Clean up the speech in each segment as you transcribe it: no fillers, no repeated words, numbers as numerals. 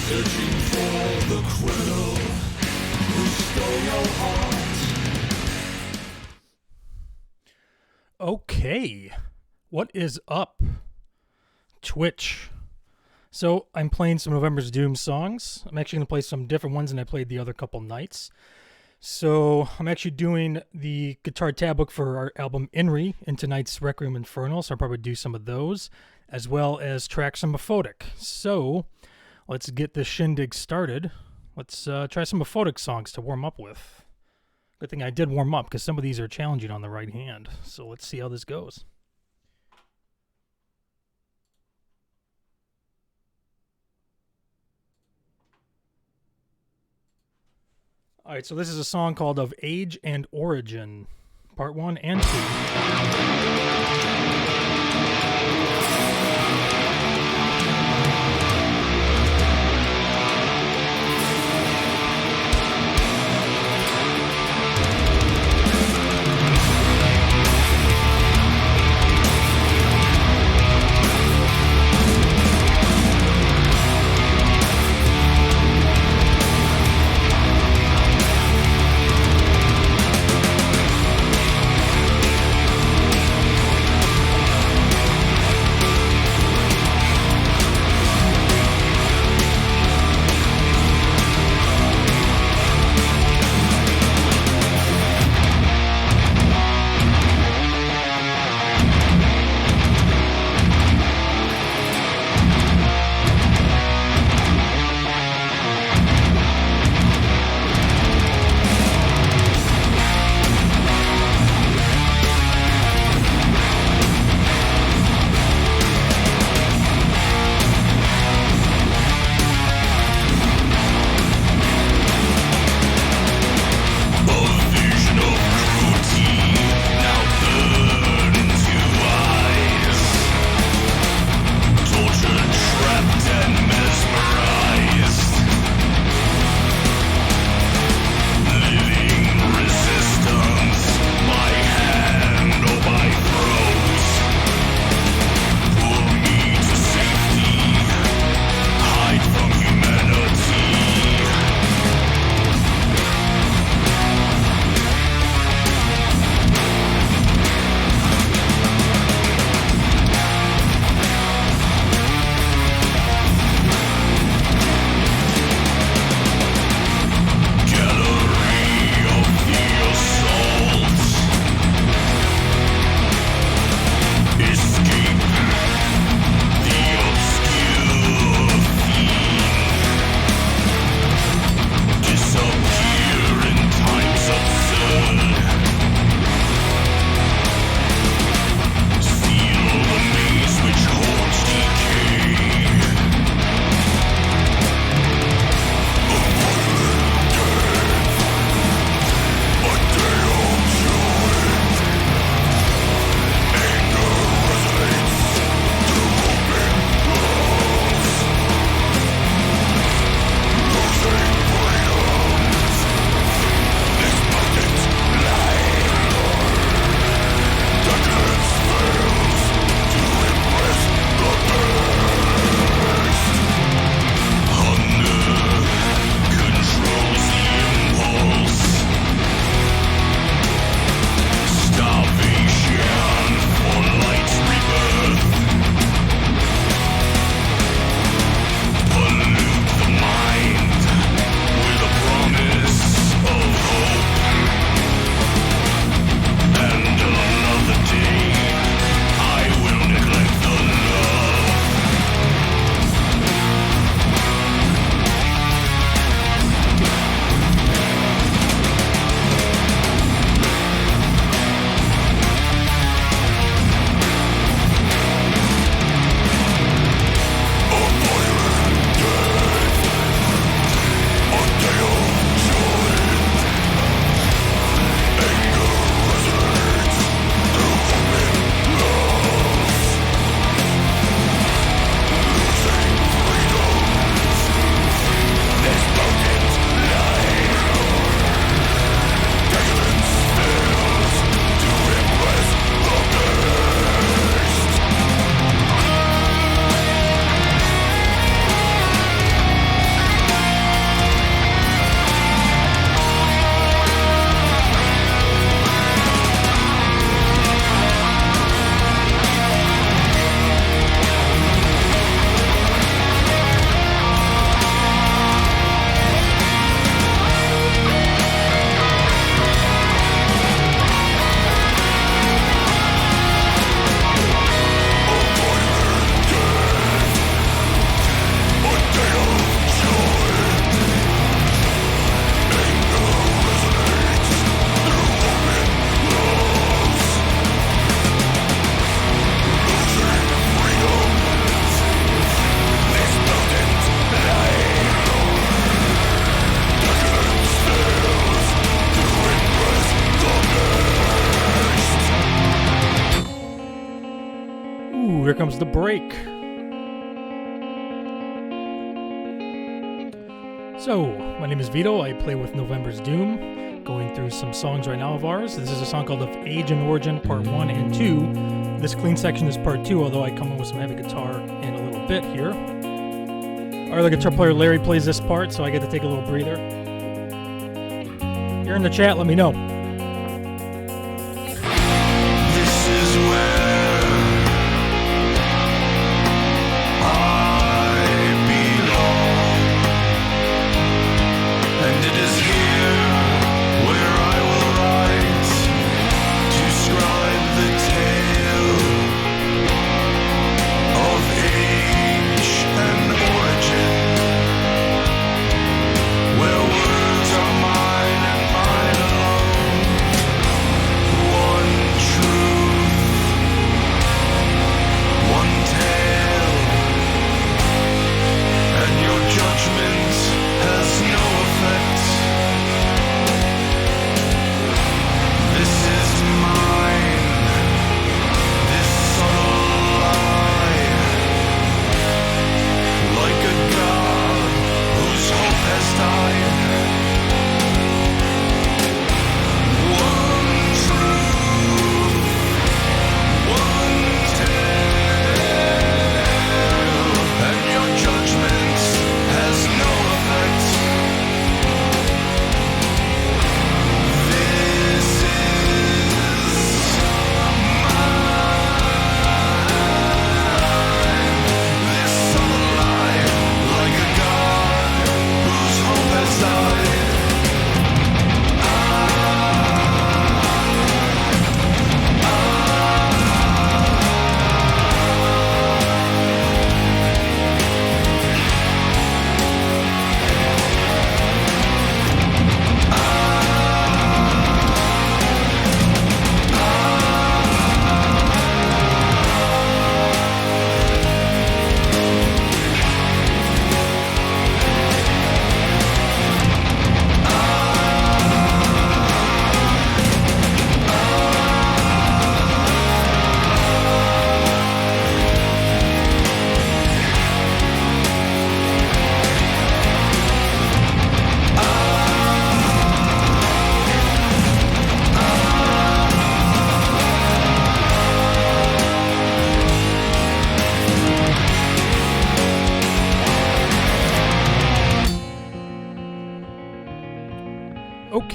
Searching for the criminal who stole your heart. Okay, what is up, Twitch? So I'm playing some November's Doom songs. I'm actually going to play some different ones than I played the other couple nights. So I'm actually doing the guitar tab book for our album Inri in tonight's Requiem Infernal, so I'll probably do some of those, as well as tracks from Aphotic. So let's get this shindig started. Let's try some Aphotic songs to warm up with. Good thing I did warm up, because some of these are challenging on the right hand. So let's see how this goes. Alright, so this is a song called Of Age and Origin, Part 1 and 2. comes the break. So, my name is Vito. I play with November's Doom, going through some songs right now of ours. This is a song called Of Age and Origin, Part 1 and 2. This clean section is Part 2, although I come in with some heavy guitar in a little bit here. Our other guitar player, Larry, plays this part, so I get to take a little breather. If you're in the chat, let me know. This is where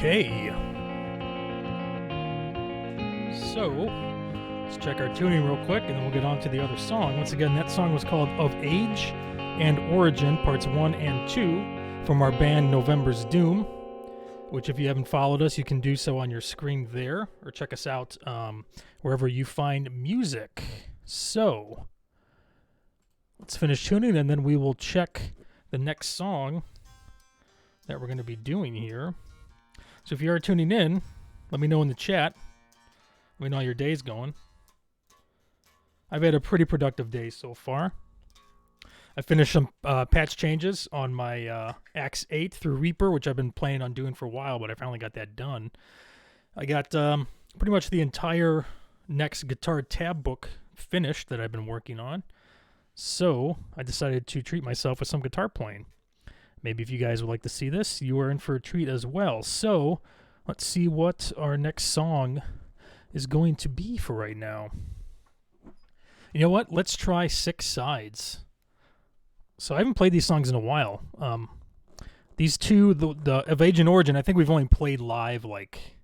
Okay. So, let's check our tuning real quick, and then we'll get on to the other song. Once again, that song was called Of Age and Origin, Parts 1 and 2, from our band November's Doom, which if you haven't followed us, you can do so on your screen there, or check us out wherever you find music. So, let's finish tuning, and then we will check the next song that we're going to be doing here. So if you are tuning in, let me know in the chat. Let me know how your day's going. I've had a pretty productive day so far. I finished some patch changes on my Axe 8 through Reaper, which I've been planning on doing for a while, but I finally got that done. I got pretty much the entire next guitar tab book finished that I've been working on. So I decided to treat myself with some guitar playing. Maybe if you guys would like to see this, you are in for a treat as well. So let's see what our next song is going to be for right now. You know what? Let's try Six Sides. So I haven't played these songs in a while. These two, the Of Age and Origin, I think we've only played live like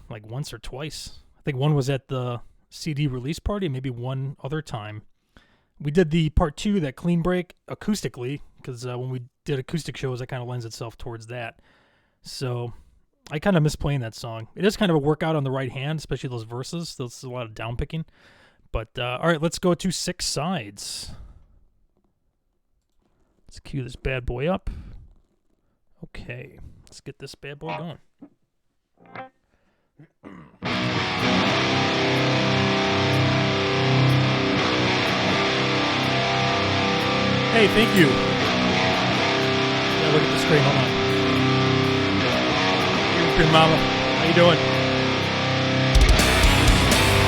once or twice. I think one was at the CD release party, maybe one other time. We did the part 2, that clean break, acoustically, because when we did acoustic shows, that kind of lends itself towards that. So I kind of miss playing that song. It is kind of a workout on the right hand, especially those verses. There's a lot of down picking. But all right, let's go to Six Sides. Let's cue this bad boy up. Okay, let's get this bad boy going. Hey, thank you. Yeah, look at the screen. Hold on. Hey, Green Mama. How you doing?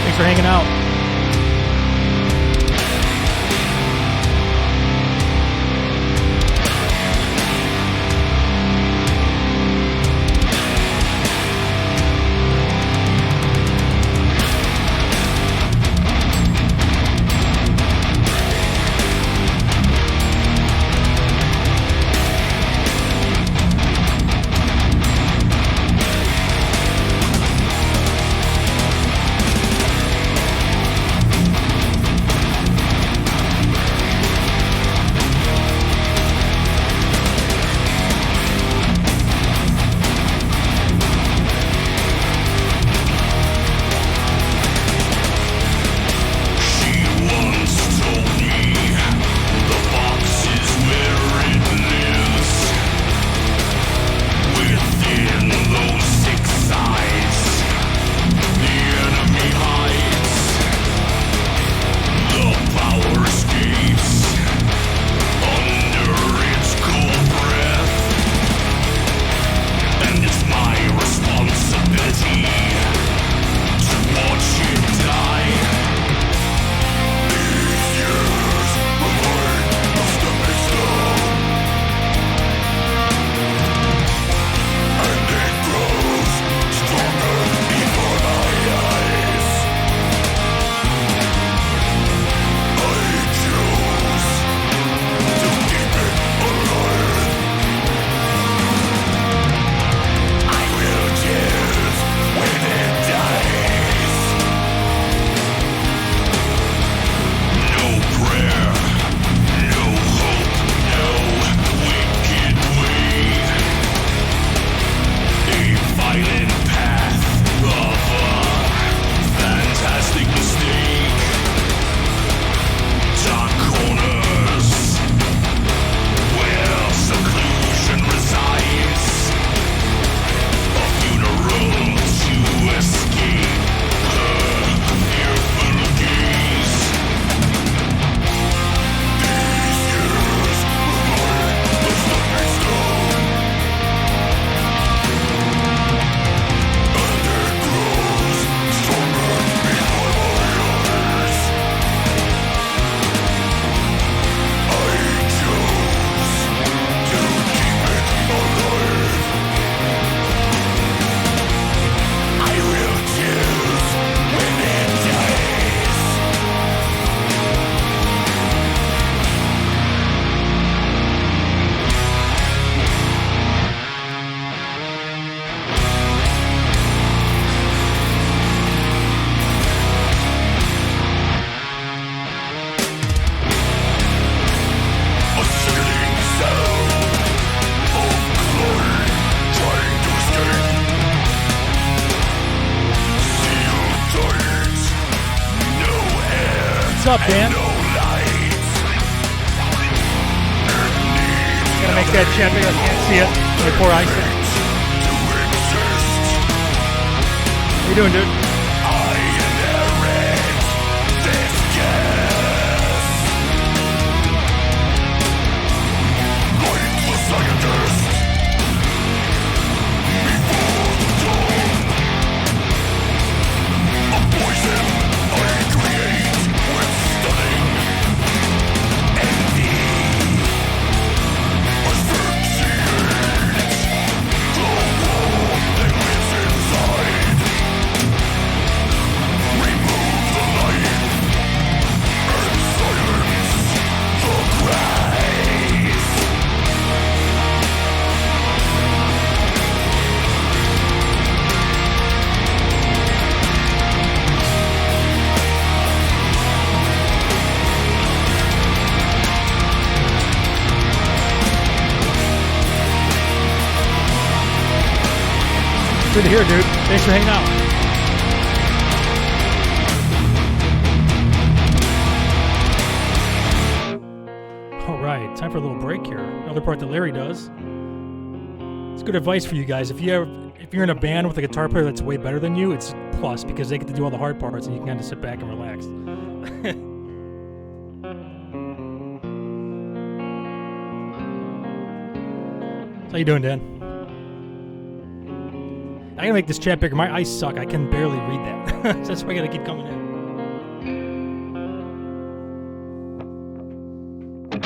Thanks for hanging out. up, Dan? Gotta make that chat bigger. I can't see it. My poor eyesight. How you doing, dude? Good to hear, dude. Thanks for hanging out. All right, time for a little break here. Another part that Larry does. It's good advice for you guys. If you're in a band with a guitar player that's way better than you, it's a plus because they get to do all the hard parts and you can kind of sit back and relax. How you doing, Dan? I gotta make this chat bigger. My eyes suck. I can barely read that. So that's why I gotta keep coming in. Don't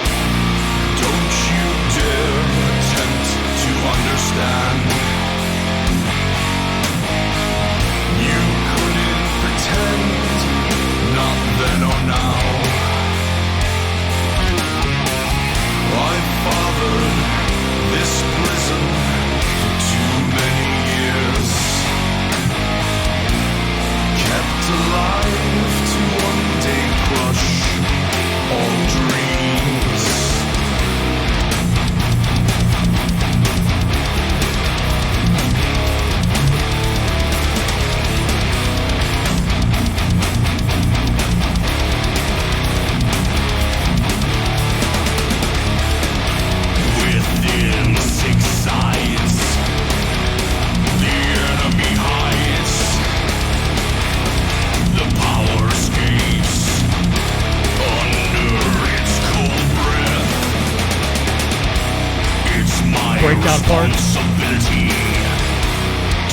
you dare attempt to understand. You couldn't pretend, not then or now. I fathered this prison for too many years, kept alive to one day crush all dreams. Within 6 sides, the enemy hides. The power escapes under its cold breath. It's my Breakdown part. responsibility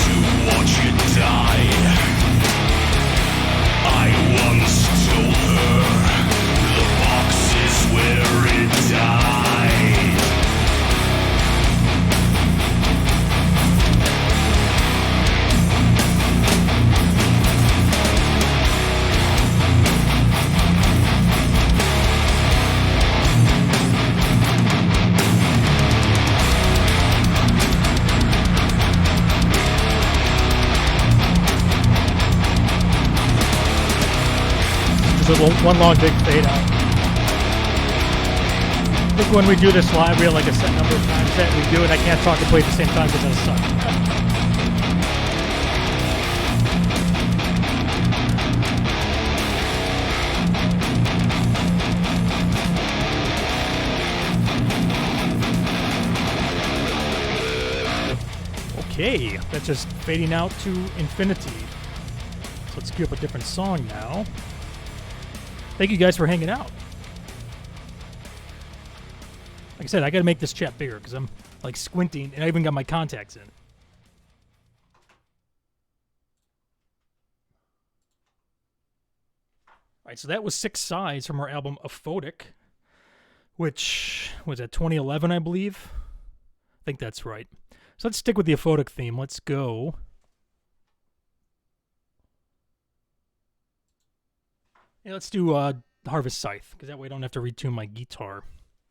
to watch it die. I once told her the box is where it died. Just one long big fade out. I think when we do this live, we have like a set number of times that we do it. I can't talk and play at the same time because I suck. Okay, that's just fading out to infinity. So let's queue up a different song now. Thank you guys for hanging out. Like I said, I gotta make this chat bigger because I'm like squinting and I even got my contacts in. Alright, so that was 6 sides from our album Aphotic, which was at 2011, I believe. I think that's right. So let's stick with the Aphotic theme. Let's go. Yeah, let's do Harvest Scythe, because that way I don't have to retune my guitar.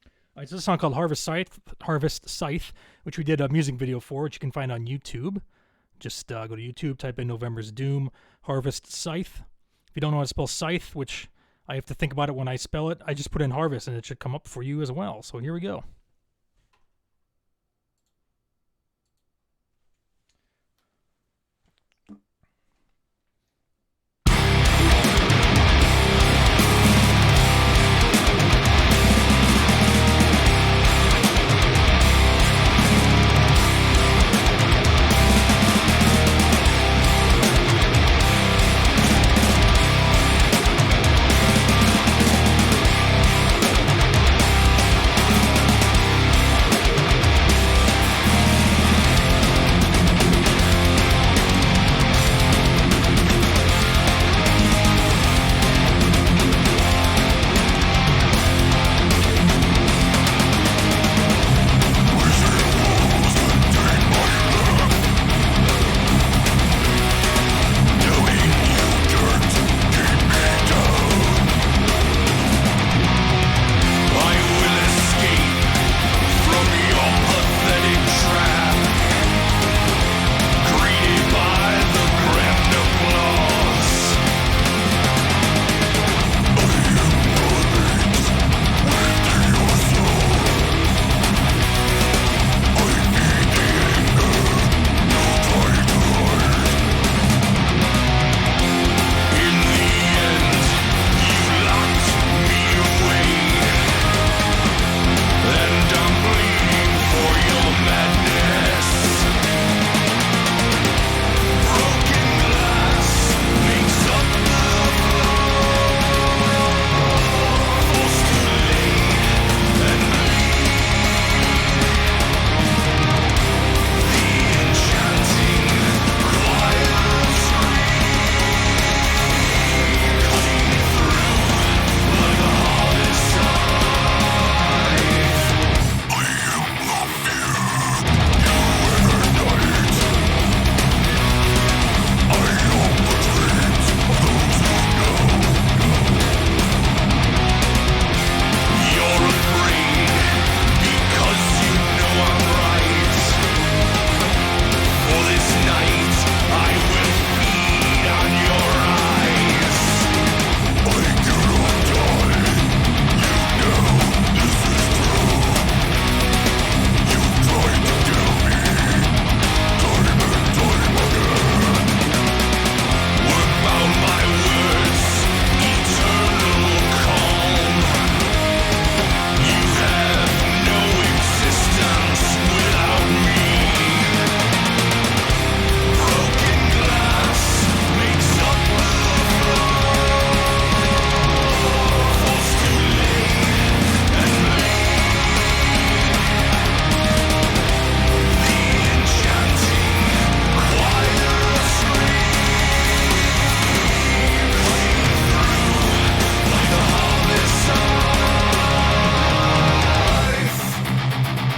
All right, so this is a song called Harvest Scythe, which we did a music video for, which you can find on YouTube. Just go to YouTube, type in November's Doom, Harvest Scythe. If you don't know how to spell Scythe, which I have to think about it when I spell it, I just put in Harvest, and it should come up for you as well. So here we go.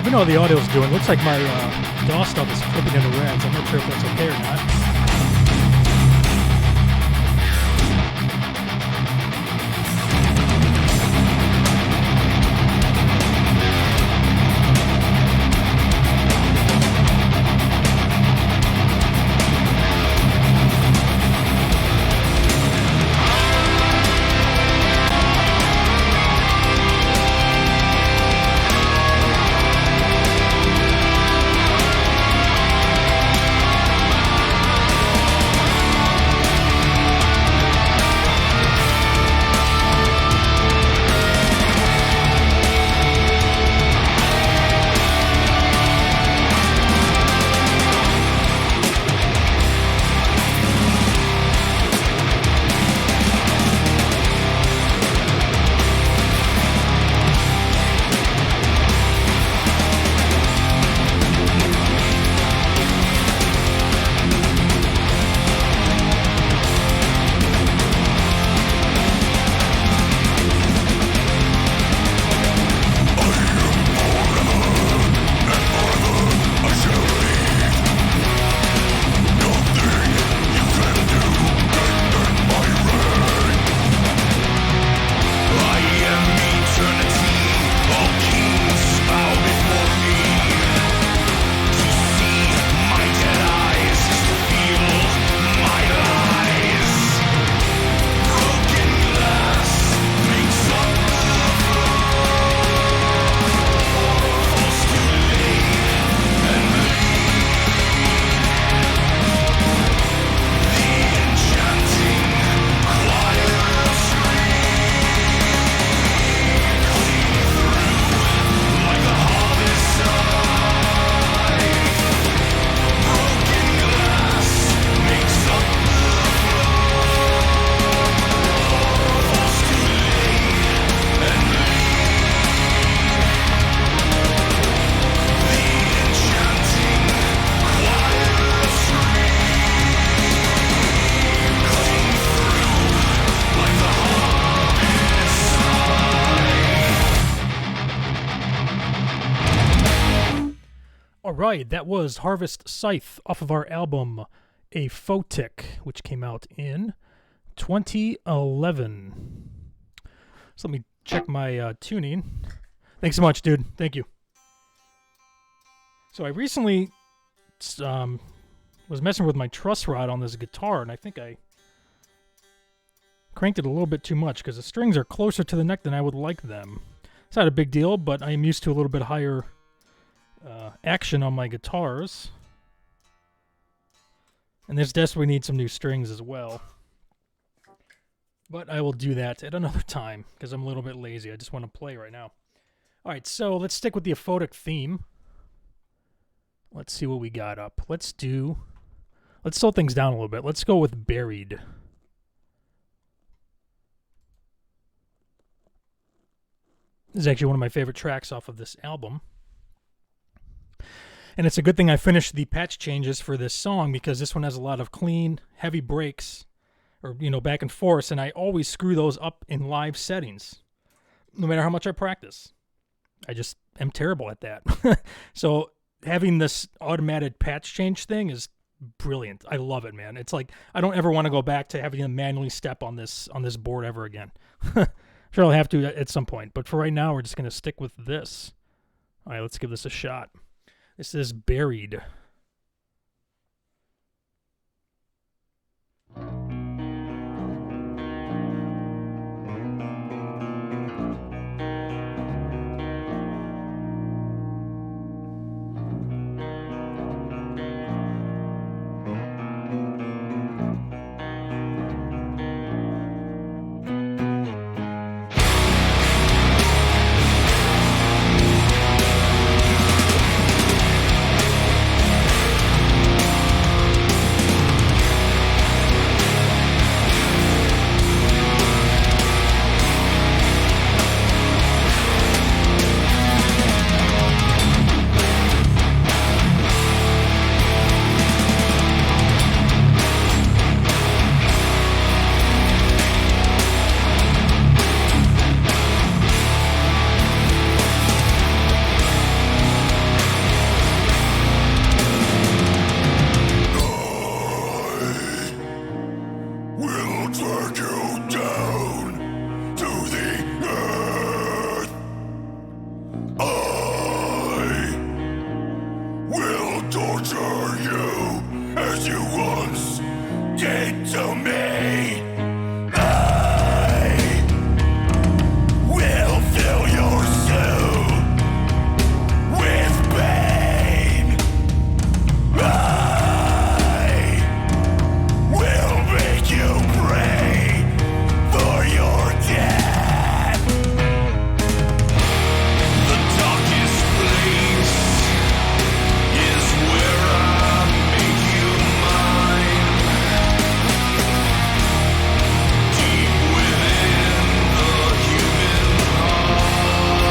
me know how the audio's doing. Looks like my DAW stuff is flipping into reds. I'm not sure if that's okay or not. Right, that was Harvest Scythe off of our album A Photic, which came out in 2011. So let me check my tuning. Thanks so much, dude. Thank you. So I recently was messing with my truss rod on this guitar, and I think I cranked it a little bit too much because the strings are closer to the neck than I would like them. It's not a big deal, but I am used to a little bit higher action on my guitars, and this desperately needs some new strings as well, but I will do that at another time because I'm a little bit lazy. I just want to play right now. Alright, so let's stick with the aphotic theme. Let's see what we got up. Let's slow things down a little bit. Let's go with Buried. This is actually one of my favorite tracks off of this album. And it's a good thing I finished the patch changes for this song because this one has a lot of clean, heavy breaks, or, back and forth, and I always screw those up in live settings, no matter how much I practice. I just am terrible at that. So having this automated patch change thing is brilliant. I love it, man. It's like I don't ever want to go back to having to manually step on this board ever again. I'm sure I'll have to at some point, but for right now, we're just going to stick with this. All right, let's give this a shot. This is Buried.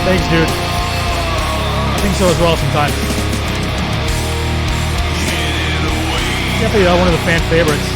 Thanks, dude. I think so as well sometimes. Definitely one of the fan favorites.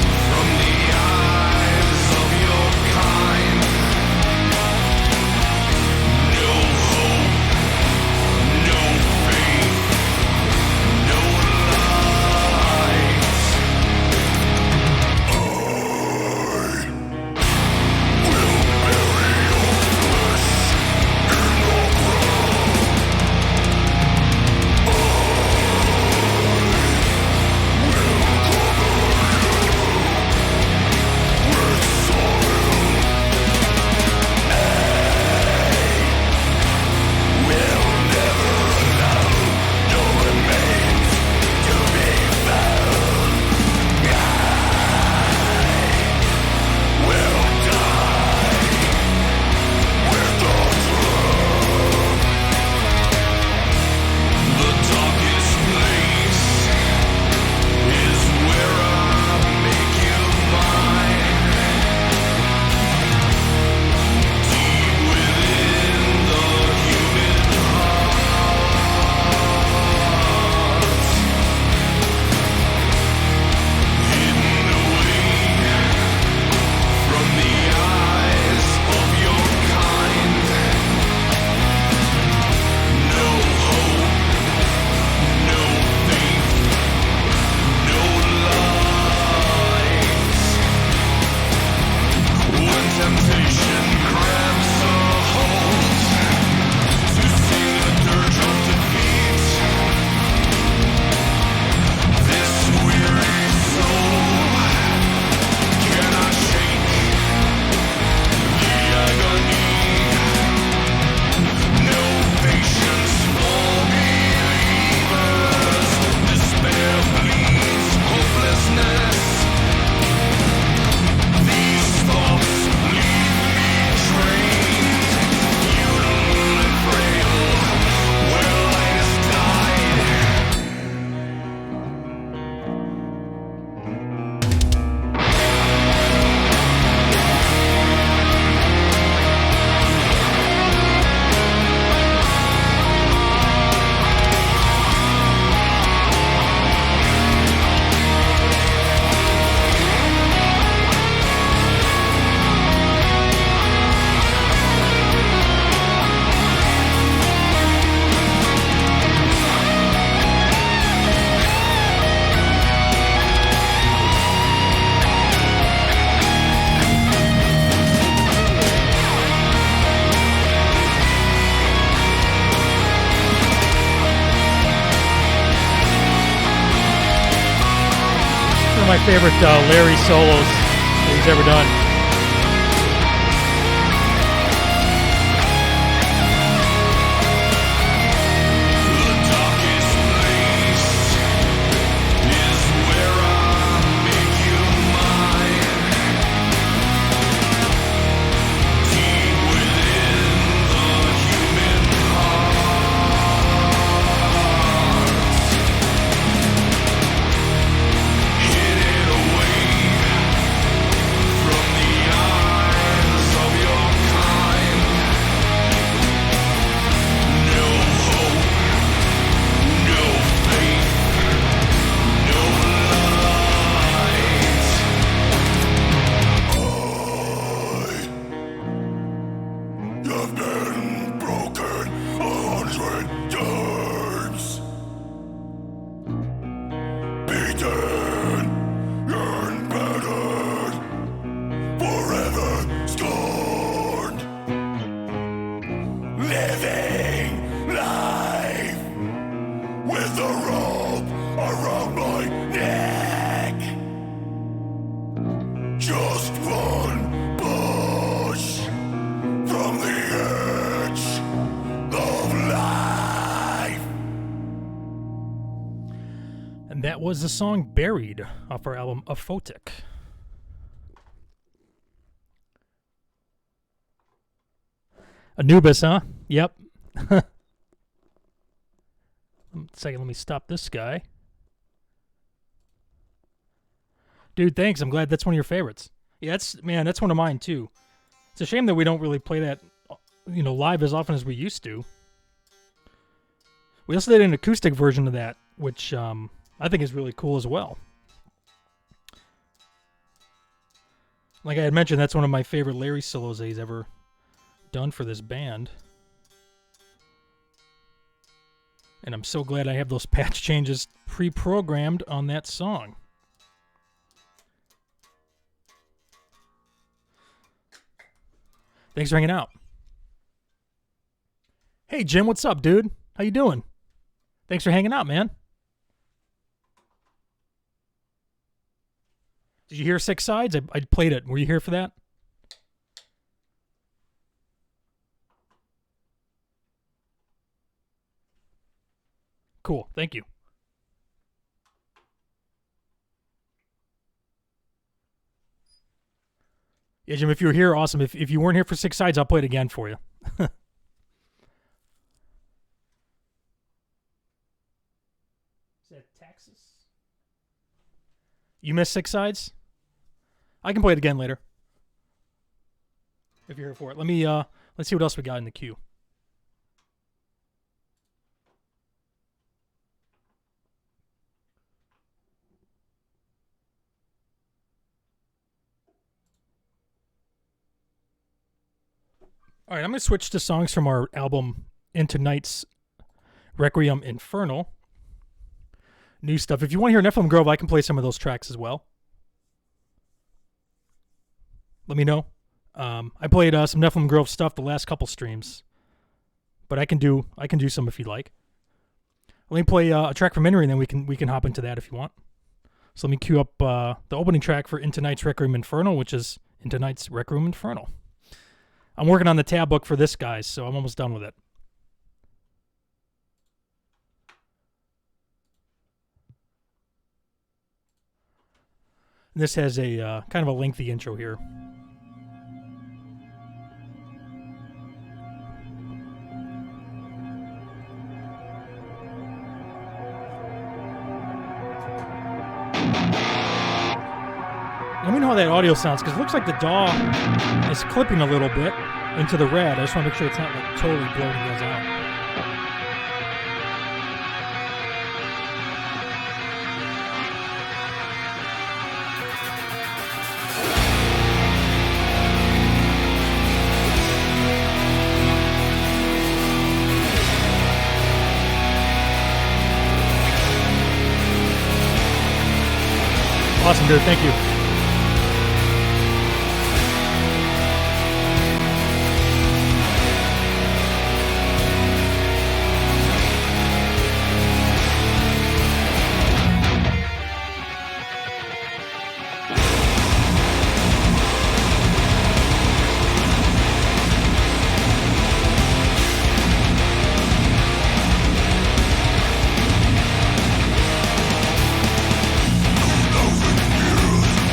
My favorite Larry solos that he's ever done. That was the song Buried off our album Aphotic. Anubis, huh? Yep. Second, let me stop this guy. Dude, thanks. I'm glad that's one of your favorites. Yeah, that's one of mine too. It's a shame that we don't really play that, live as often as we used to. We also did an acoustic version of that, which I think is really cool as well. Like I had mentioned, that's one of my favorite Larry solos that he's ever done for this band. And I'm so glad I have those patch changes pre-programmed on that song. Thanks for hanging out. Hey, Jim, what's up, dude? How you doing? Thanks for hanging out, man. Did you hear Six Sides? I played it. Were you here for that? Cool. Thank you. Yeah, Jim, if you were here, awesome. If you weren't here for Six Sides, I'll play it again for you. Is that Texas? You missed Six Sides? I can play it again later. If you're here for it. Let's see what else we got in the queue. All right, I'm going to switch to songs from our album Into Night's Requiem Infernal. New stuff. If you want to hear Nephilim Grove, I can play some of those tracks as well. Let me know. I played some Nephilim Grove stuff the last couple streams, but I can do some if you'd like. Let me play a track from Inri, and then we can hop into that if you want. So let me cue up the opening track for Into Night's Requiem Infernal, which is Into Night's Requiem Infernal. I'm working on the tab book for this, guys, so I'm almost done with it. And this has a kind of a lengthy intro here. Let me know how that audio sounds, because it looks like the DAW is clipping a little bit into the red. I just want to make sure it's not like totally blowing you guys out. Awesome, dude. Thank you. Nothing new.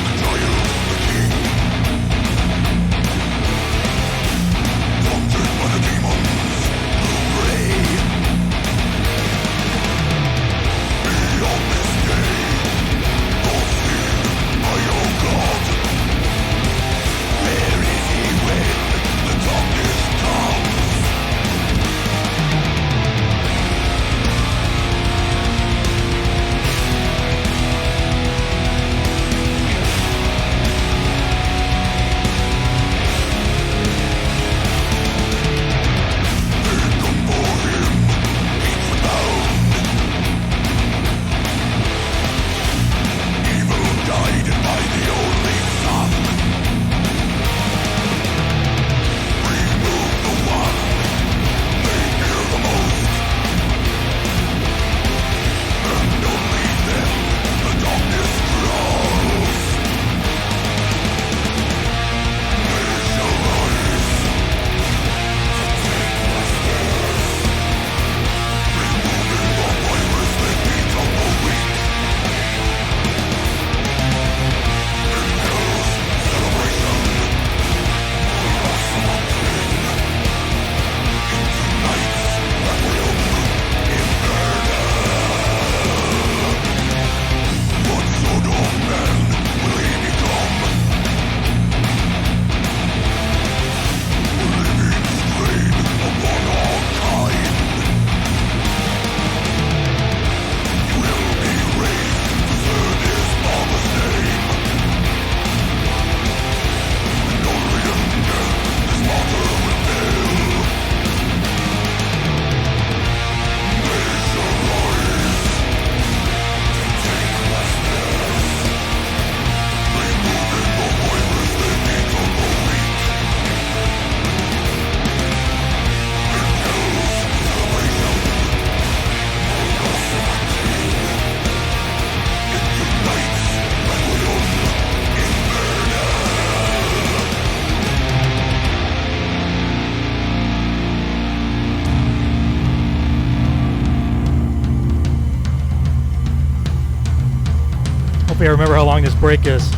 Hopefully I remember how long this break is.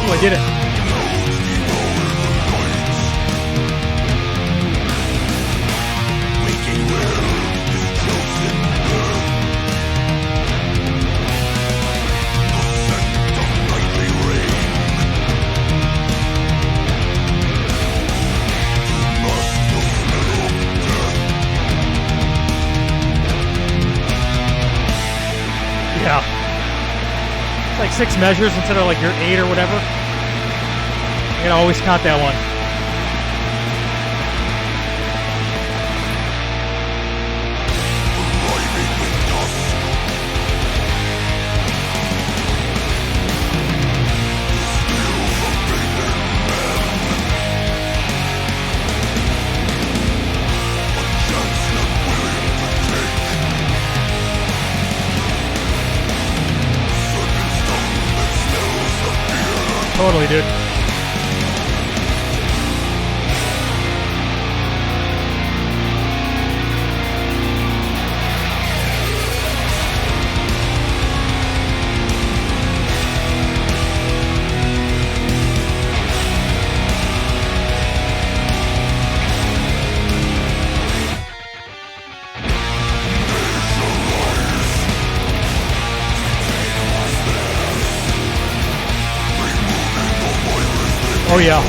Oh, I did it. Yeah. It's like 6 measures instead of like your 8 or whatever. You gotta always count that one. Totally, dude. Oh yeah.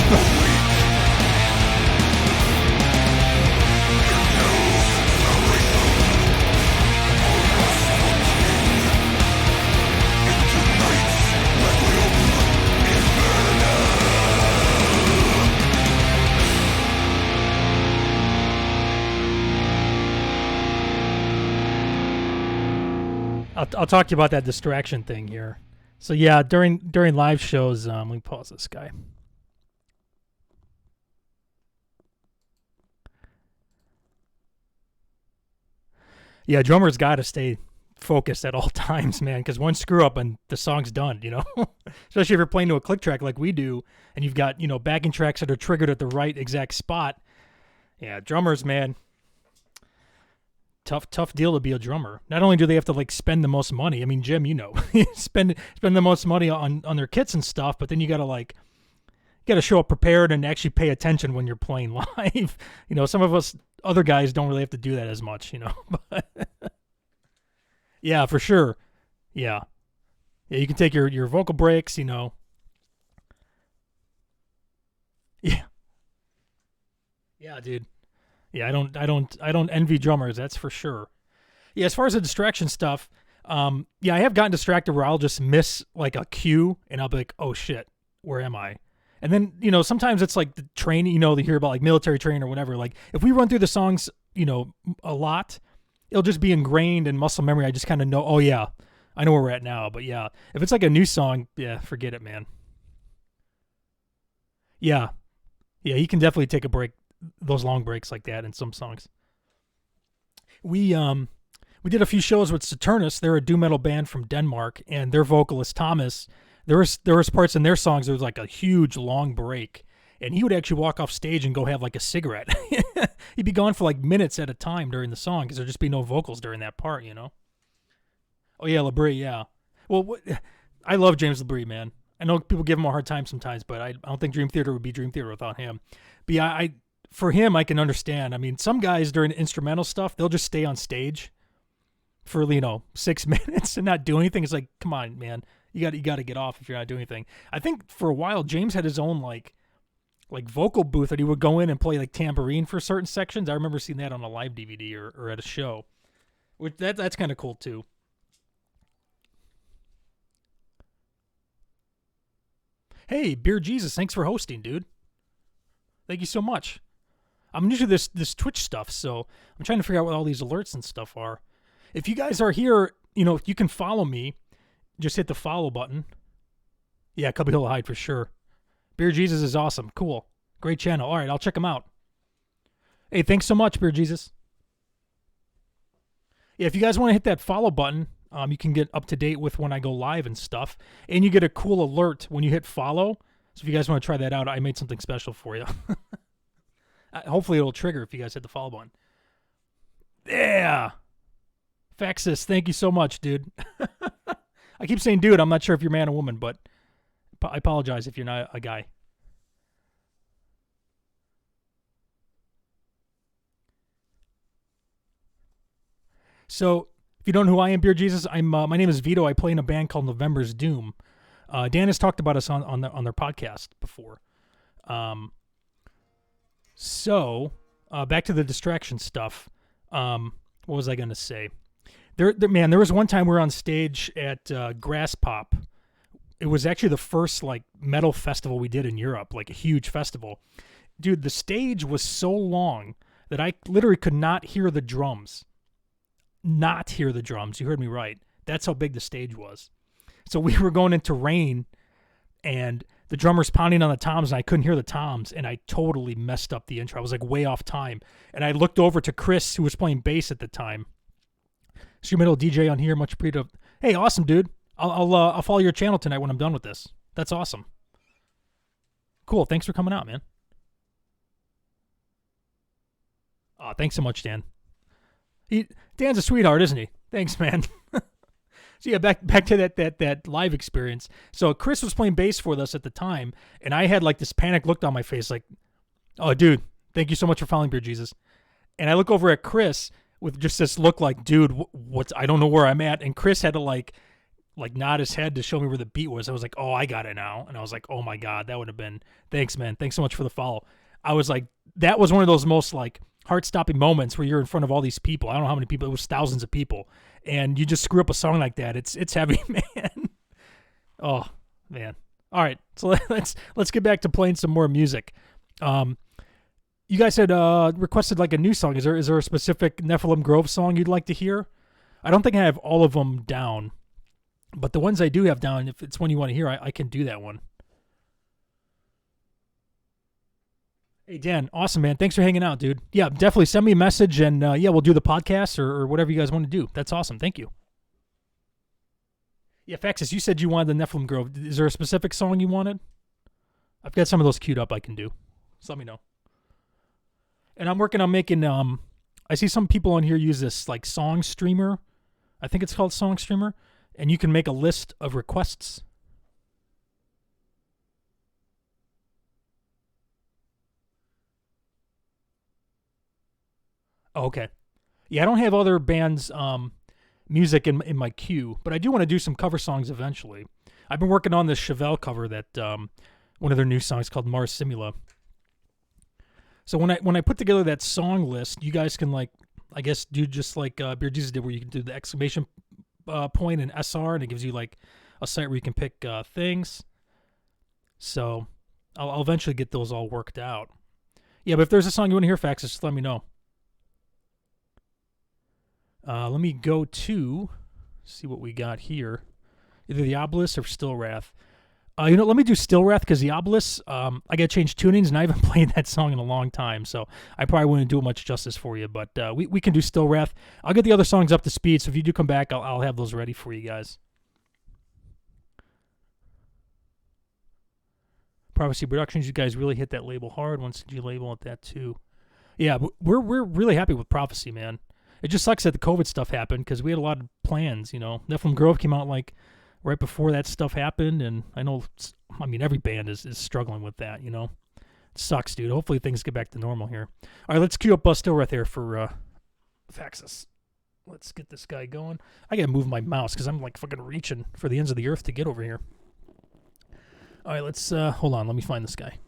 I'll talk to you about that distraction thing here. So yeah, during live shows, let me pause this guy. Yeah, drummers got to stay focused at all times, man, because one screw up and the song's done, you know? Especially if you're playing to a click track like we do, and you've got, you know, backing tracks that are triggered at the right exact spot. Yeah, drummers, man. Tough deal to be a drummer. Not only do they have to, like, spend the most money, I mean, Jim, you know, spend the most money on their kits and stuff, but then you got to, like, show up prepared and actually pay attention when you're playing live. You know, some of us other guys don't really have to do that as much, you know. But yeah, for sure. Yeah, you can take your vocal breaks, you know. Yeah, dude. Yeah, I don't envy drummers, that's for sure. Yeah, as far as the distraction stuff, yeah, I have gotten distracted where I'll just miss like a cue and I'll be like, oh shit, where am I? And then, you know, sometimes it's like the training, you know, they hear about like military training or whatever. Like if we run through the songs, you know, a lot, it'll just be ingrained in muscle memory. I just kind of know, oh yeah, I know where we're at now. But yeah, if it's like a new song, yeah, forget it, man. Yeah. Yeah, you can definitely take a break, those long breaks like that in some songs. We did a few shows with Saturnus. They're a doom metal band from Denmark, and their vocalist Thomas, there was parts in their songs there was like a huge long break, and he would actually walk off stage and go have like a cigarette. He'd be gone for like minutes at a time during the song because there'd just be no vocals during that part, you know. Oh yeah, Labrie, yeah. Well, I love James Labrie, man. I know people give him a hard time sometimes, but I don't think Dream Theater would be Dream Theater without him. But yeah, for him, I can understand. I mean, some guys during instrumental stuff, they'll just stay on stage for, you know, 6 minutes and not do anything. It's like, come on, man. You got to get off if you're not doing anything. I think for a while, James had his own, like vocal booth that he would go in and play, like, tambourine for certain sections. I remember seeing that on a live DVD or at a show. Which that's kind of cool, too. Hey, Beer Jesus, thanks for hosting, dude. Thank you so much. I'm new to this Twitch stuff, so I'm trying to figure out what all these alerts and stuff are. If you guys are here, you know, you can follow me. Just hit the follow button. Yeah, Cubby Hill Hide for sure. Beer Jesus is awesome. Cool. Great channel. All right, I'll check him out. Hey, thanks so much, Beer Jesus. Yeah, if you guys want to hit that follow button, you can get up to date with when I go live and stuff. And you get a cool alert when you hit follow. So if you guys want to try that out, I made something special for you. Hopefully it'll trigger if you guys hit the follow button. Yeah. Faxis, thank you so much, dude. I keep saying dude. I'm not sure if you're man or woman, but I apologize if you're not a guy. So, if you don't know who I am, Beer Jesus, my name is Vito. I play in a band called November's Doom. Dan has talked about us on their podcast before. So, back to the distraction stuff. What was I going to say? There was one time we were on stage at Grass Pop. It was actually the first like metal festival we did in Europe, like a huge festival. Dude, the stage was so long that I literally could not hear the drums. Not hear the drums. You heard me right. That's how big the stage was. So we were going into rain, and the drummer's pounding on the toms, and I couldn't hear the toms, and I totally messed up the intro. I was like way off time. And I looked over to Chris, who was playing bass at the time. Instrumental DJ on here, much appreciated. Hey, awesome, dude. I'll follow your channel tonight when I'm done with this. That's awesome. Cool. Thanks for coming out, man. Thanks so much, Dan. Dan's a sweetheart, isn't he? Thanks, man. So yeah, back to that live experience. So Chris was playing bass for us at the time, and I had like this panic look on my face, like, "Oh, dude, thank you so much for following Beer Jesus." And I look over at Chris with just this look, like, "Dude, what's? I don't know where I'm at." And Chris had to like nod his head to show me where the beat was. I was like, "Oh, I got it now." And I was like, "Oh my god, that would have been thanks, man. Thanks so much for the follow." I was like, that was one of those most like heart-stopping moments where you're in front of all these people. I don't know how many people. It was thousands of people. And you just screw up a song like that. It's heavy, man. Oh, man. All right. So let's get back to playing some more music. You guys had requested like a new song. Is there a specific Nephilim Grove song you'd like to hear? I don't think I have all of them down. But the ones I do have down, if it's one you want to hear, I can do that one. Hey, Dan. Awesome, man. Thanks for hanging out, dude. Yeah, definitely send me a message, and yeah, we'll do the podcast or whatever you guys want to do. That's awesome. Thank you. Yeah, Faxis, you said you wanted the Nephilim Grove. Is there a specific song you wanted? I've got some of those queued up I can do. So let me know. And I'm working on making, I see some people on here use this, like, Song Streamer. I think it's called Song Streamer. And you can make a list of requests. Oh, okay. Yeah, I don't have other bands' music in my queue, but I do want to do some cover songs eventually. I've been working on this Chevelle cover that one of their new songs called Mars Simula. So when I put together that song list, you guys can like, I guess, do just like Beer Jesus did, where you can do the exclamation point and SR, and it gives you like a site where you can pick things. So I'll eventually get those all worked out. Yeah, but if there's a song you want to hear, Faxis, just let me know. Let me go to see what we got here. Either the Obelisk or Still Wrath. Let me do Still Wrath, because the Obelisk, I got to change tunings, and I haven't played that song in a long time, so I probably wouldn't do much justice for you, but we can do Still Wrath. I'll get the other songs up to speed, so if you do come back, I'll have those ready for you guys. Prophecy Productions, you guys really hit that label hard. Once did you label at that too? Yeah, we're really happy with Prophecy, man. It just sucks that the COVID stuff happened, because we had a lot of plans, Nephilim Grove came out like right before that stuff happened, and I know, every band is struggling with that, It sucks, dude. Hopefully things get back to normal here. All right, let's queue up Still Wrath here for Faxis. Let's get this guy going. I gotta move my mouse, because I'm like fucking reaching for the ends of the earth to get over here. All right, let's, hold on, let me find this guy.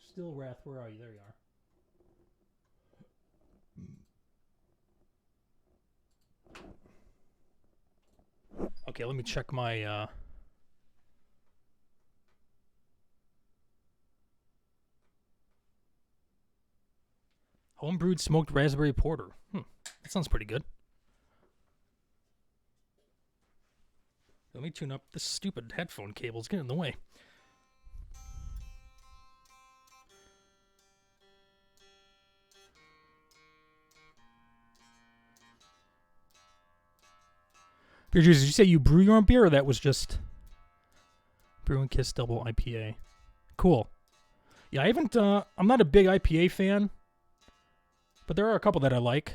Still Wrath, where are you? There you are. Okay, let me check my homebrewed smoked raspberry porter. That sounds pretty good. Let me tune up this stupid headphone cable. It's getting in the way. Beer Juice, did you say you brew your own beer, or that was just Brew and Kiss Double IPA? Cool. Yeah, I haven't, I'm not a big IPA fan, but there are a couple that I like.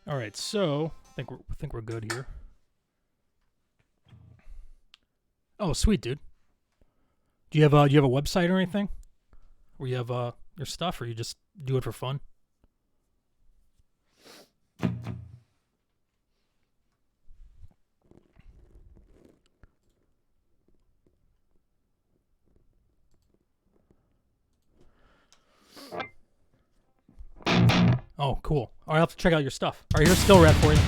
All right, so I think we're good here. Oh, sweet, dude. Do you have a website or anything where you have your stuff, or you just do it for fun? Oh, cool. All right, I'll have to check out your stuff. All right, here's Still Rat for you.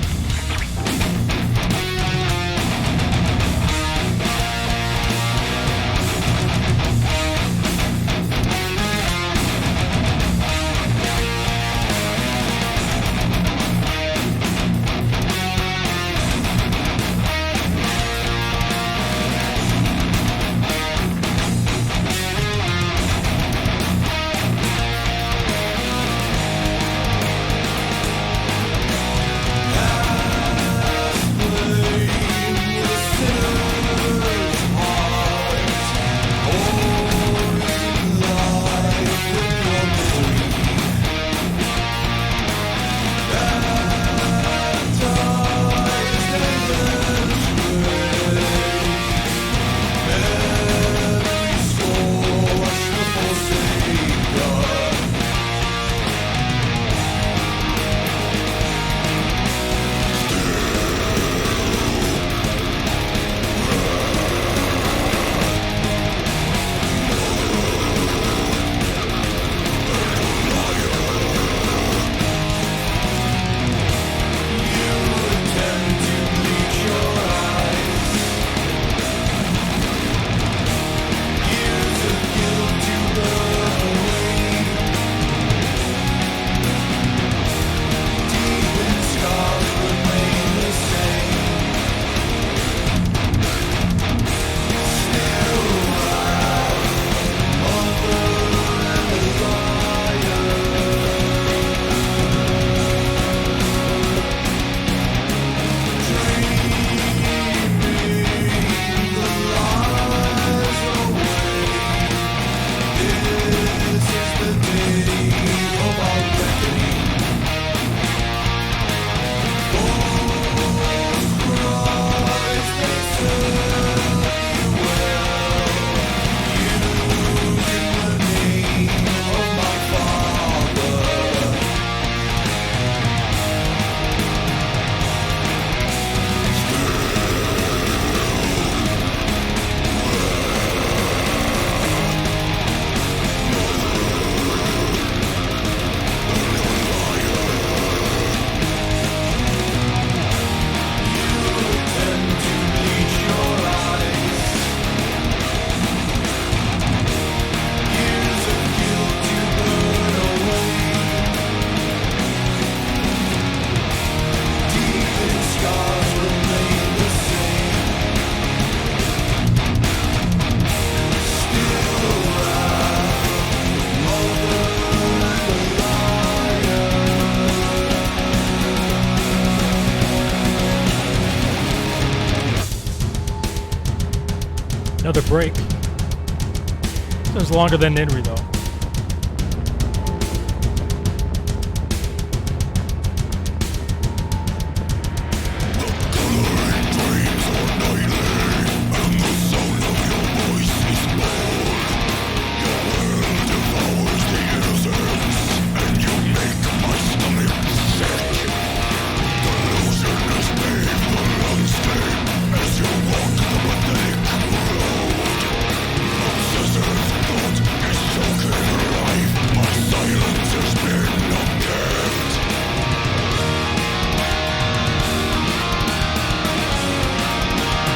Another break. It was longer than Inri, though.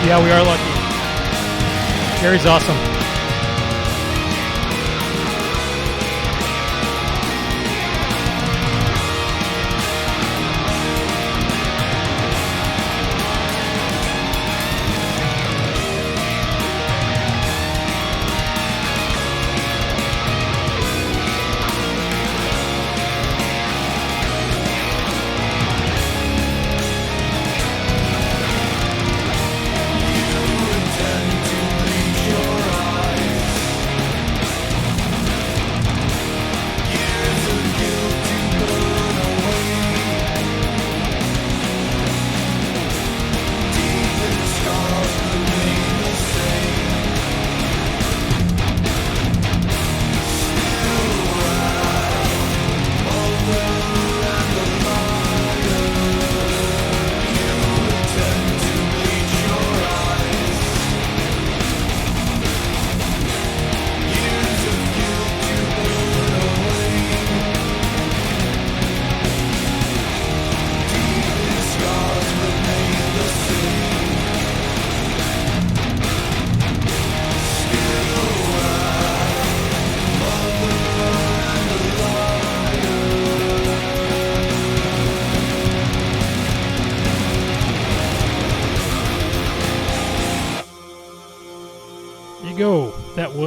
Yeah, we are lucky. Gary's awesome.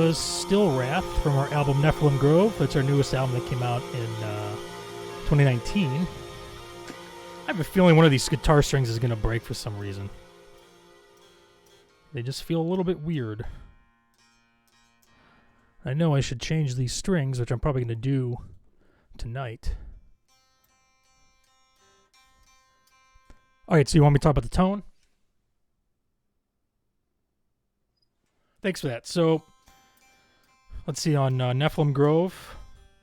was Still Wrath from our album Nephilim Grove. That's our newest album that came out in 2019. I have a feeling one of these guitar strings is going to break for some reason. They just feel a little bit weird. I know I should change these strings, which I'm probably going to do tonight. Alright, so you want me to talk about the tone? Thanks for that. So, let's see, on Nephilim Grove,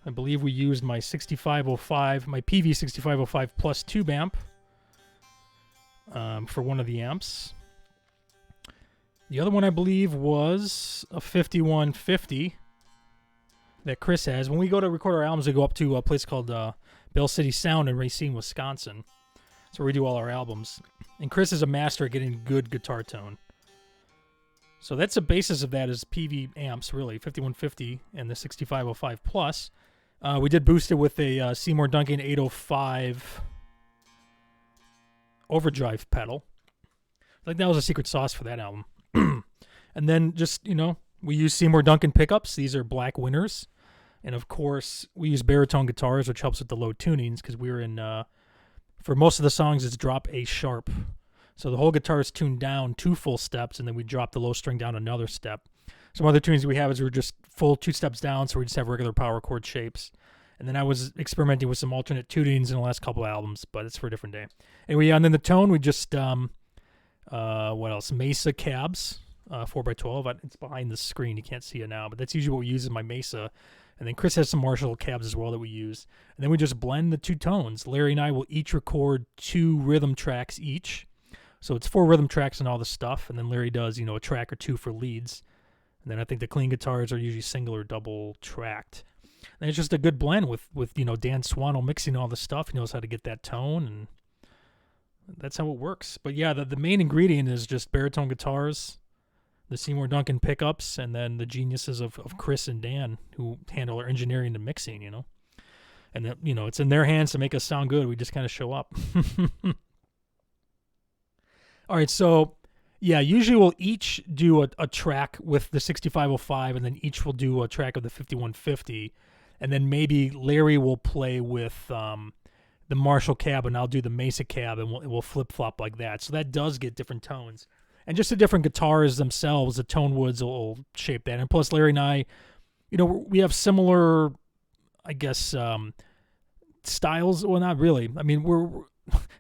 I believe we used my 6505, my PV 6505 plus tube amp for one of the amps. The other one, I believe, was a 5150 that Chris has. When we go to record our albums, we go up to a place called Bell City Sound in Racine, Wisconsin. That's where we do all our albums. And Chris is a master at getting good guitar tone. So that's the basis of that is PV amps, really, 5150 and the 6505 plus. We did boost it with a Seymour Duncan 805 overdrive pedal. I think that was a secret sauce for that album. And then just, we use Seymour Duncan pickups. These are black winners. And, of course, we use baritone guitars, which helps with the low tunings because we were in, for most of the songs, it's drop A sharp. So the whole guitar is tuned down 2 full steps, and then we drop the low string down another step. Some other tunings we have is we're just full 2 steps down, so we just have regular power chord shapes. And then I was experimenting with some alternate tunings in the last couple albums, but it's for a different day. Anyway, and then the tone, we just, what else? Mesa cabs, 4x12. It's behind the screen. You can't see it now, but that's usually what we use in my Mesa. And then Chris has some Marshall cabs as well that we use. And then we just blend the 2 tones. Larry and I will each record 2 rhythm tracks each. So it's 4 rhythm tracks and all the stuff, and then Larry does, a track or 2 for leads. And then I think the clean guitars are usually single or double tracked. And it's just a good blend with Dan Swannell mixing all the stuff. He knows how to get that tone, and that's how it works. But yeah, the main ingredient is just baritone guitars, the Seymour Duncan pickups, and then the geniuses of Chris and Dan who handle our engineering and mixing, And, it's in their hands to make us sound good. We just kind of show up. All right, so, yeah, usually we'll each do a track with the 6505, and then each will do a track of the 5150, and then maybe Larry will play with the Marshall cab, and I'll do the Mesa cab, and we'll flip-flop like that. So that does get different tones. And just the different guitars themselves, the tone woods will shape that. And plus, Larry and I, we have similar, I guess, styles. Well, not really. I mean, we're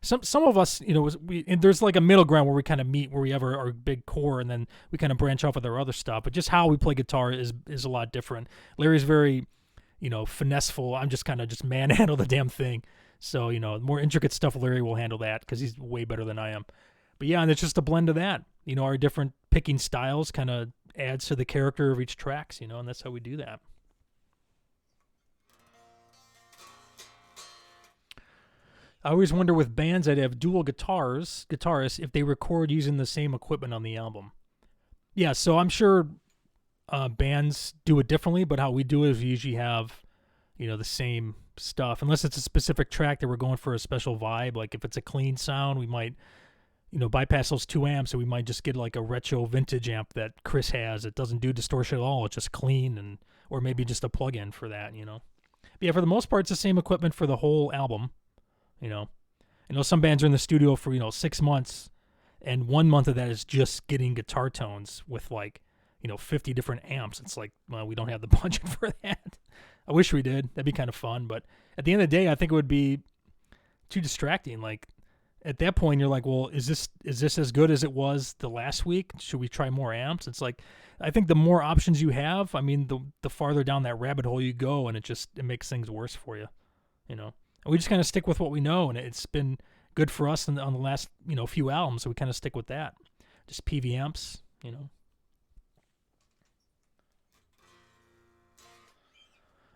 some of us, and there's like a middle ground where we kind of meet, where we have our big core, and then we kind of branch off with our other stuff. But just how we play guitar is a lot different. Larry's very, finesseful. I'm just kind of just manhandle the damn thing. So, more intricate stuff, Larry will handle that because he's way better than I am. But yeah, and it's just a blend of that. Our different picking styles kind of adds to the character of each tracks, and that's how we do that. I always wonder with bands that have dual guitarists, if they record using the same equipment on the album. Yeah, so I'm sure bands do it differently, but how we do it is we usually have, the same stuff. Unless it's a specific track that we're going for a special vibe. Like if it's a clean sound, we might, bypass those 2 amps, and we might just get like a retro vintage amp that Chris has. It doesn't do distortion at all. It's just clean, or maybe just a plug-in for that, But yeah, for the most part, it's the same equipment for the whole album. I know some bands are in the studio for, 6 months, and 1 month of that is just getting guitar tones with 50 different amps. It's like, well, we don't have the budget for that. I wish we did. That'd be kind of fun. But at the end of the day, I think it would be too distracting. Like at that point, you're like, well, is this as good as it was the last week? Should we try more amps? It's like, I think the more options you have, I mean, the farther down that rabbit hole you go, and it makes things worse for you, And we just kind of stick with what we know, and it's been good for us on the last, few albums, so we kind of stick with that. Just PV amps,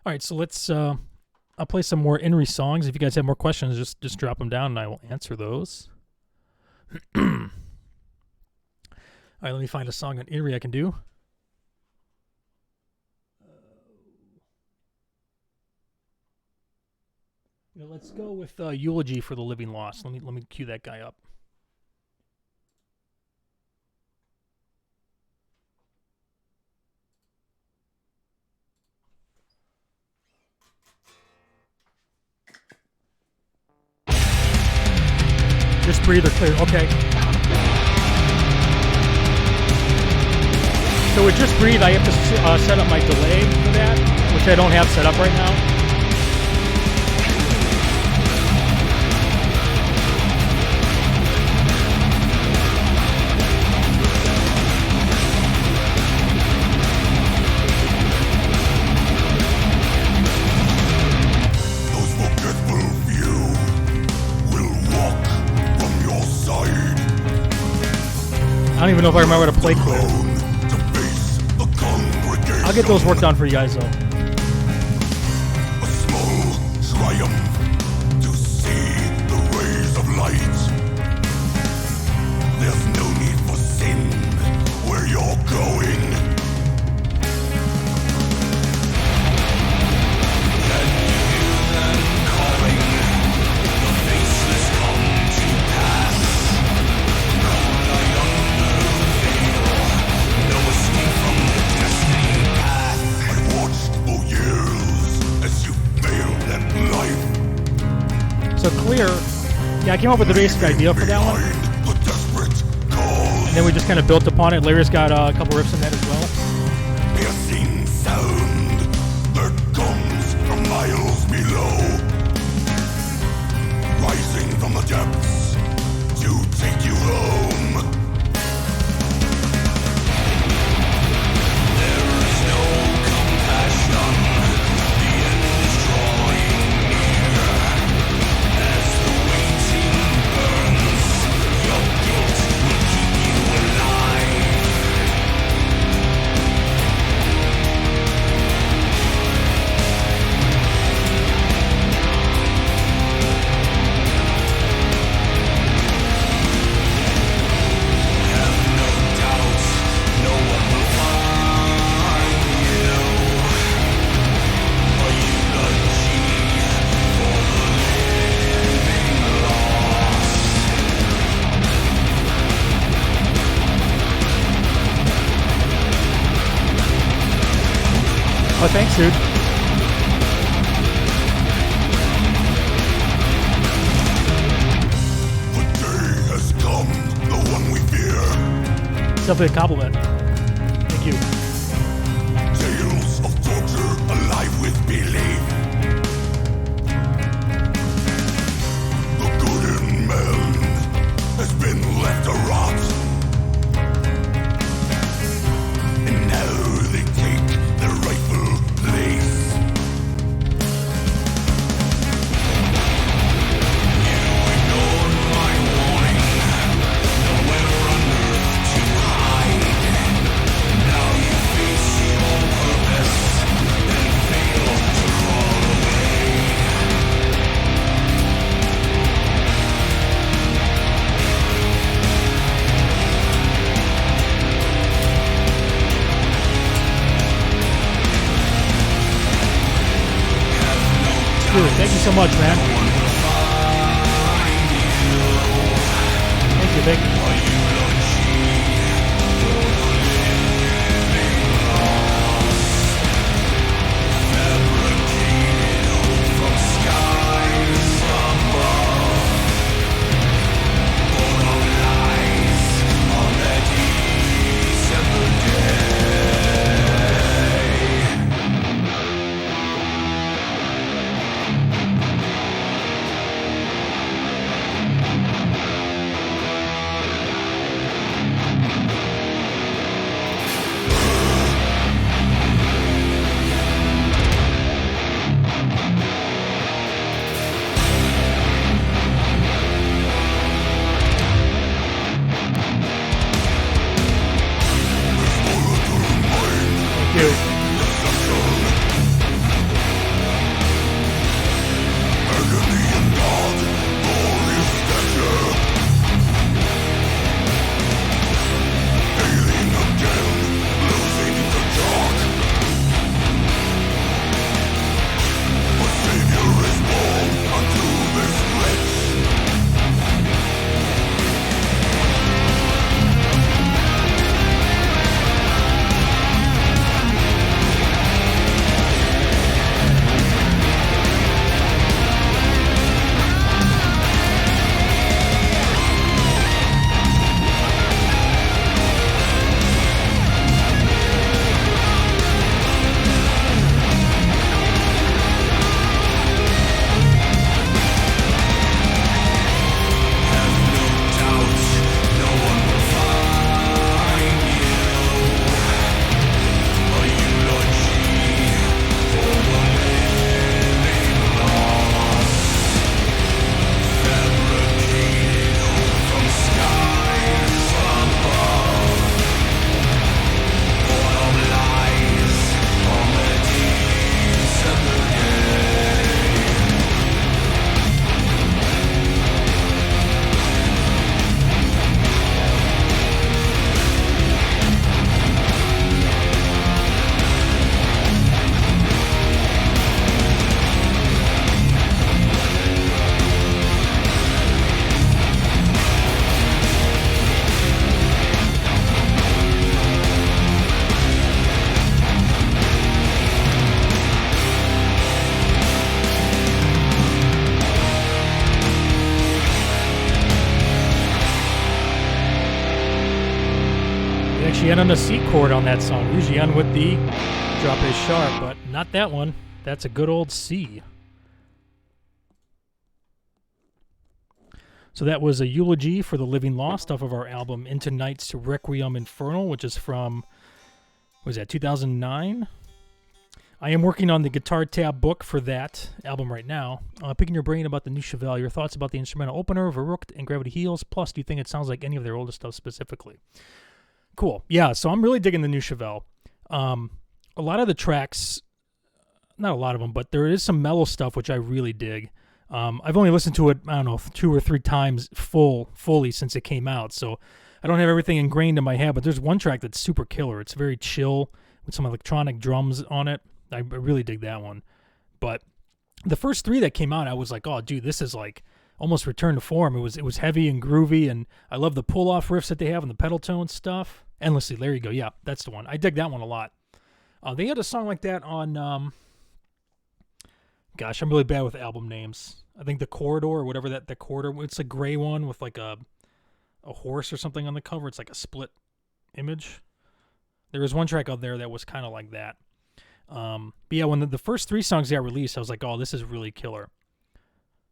All right, so let's, I'll play some more Inri songs. If you guys have more questions, just drop them down, and I will answer those. All right, let me find a song on Inri I can do. Let's go with Eulogy for the Living Lost. Let me cue that guy up. Just breathe or clear. Okay. So with just breathe, I have to set up my delay for that, which I don't have set up right now. Those forgetful few will walk from your side. I don't even know if I remember how to play clear. To face the congregation. I'll get those worked on for you guys, though. A small triumph to see the rays of light. There's no need for sin where you're going. Can you hear them calling? The faceless come to pass. No lie under veil, no escape from the destiny path. I watched for years as you failed at life. So clear. Yeah, I came up with the basic idea for that one. Behind the desperate cause. And then we just kind of built upon it. Larry's got a couple riffs in that as well. Piercing sound that comes from miles below, rising from the depths to take you home. There is no compassion. The end is drawing near. As the waiting burns, your guilt will keep you alive. Have no doubts, no one will find you. A eulogy for the living lost. Oh, thanks, dude. The day has come, the one we fear. It's definitely a compliment. Thank you. Tales of torture alive with belief. The good in man has been left to rot. And now they take their rightful place. You ignored my warning. Nowhere on earth to hide. Now you face your purpose and fail to crawl away. Dude, thank you so much, man. Thank you, thank you. Actually end on a C chord on that song. Usually end with the drop A sharp, but not that one. That's a good old C. So that was a Eulogy for the Living Lost off of our album Into Night's Requiem Infernal, which is from, what was that, 2009? I am working on the guitar tab book for that album right now. Picking your brain about the new Chevelle, your thoughts about the instrumental opener, Verrucht, and Gravity Heals. Plus, do you think it sounds like any of their older stuff specifically? Cool. Yeah, so I'm really digging the new Chevelle. A lot of the tracks, not a lot of them, but there is some mellow stuff which I really dig. I've only listened to it, I don't know, 2 or 3 times fully since it came out, so I don't have everything ingrained in my head, but there's one track that's super killer. It's very chill with some electronic drums on it. I really dig that one. But the first 3 that came out, I was like, oh, dude, this is like almost return to form. It was heavy and groovy, and I love the pull-off riffs that they have and the pedal tone stuff. Endlessly, there you go. Yeah, that's the one. I dig that one a lot. They had a song like that on, gosh, I'm really bad with album names. I think The Corridor or whatever that corridor, it's a gray one with like a horse or something on the cover. It's like a split image. There was one track out there that was kind of like that. But yeah, when the first 3 songs got released, I was like, oh, this is really killer.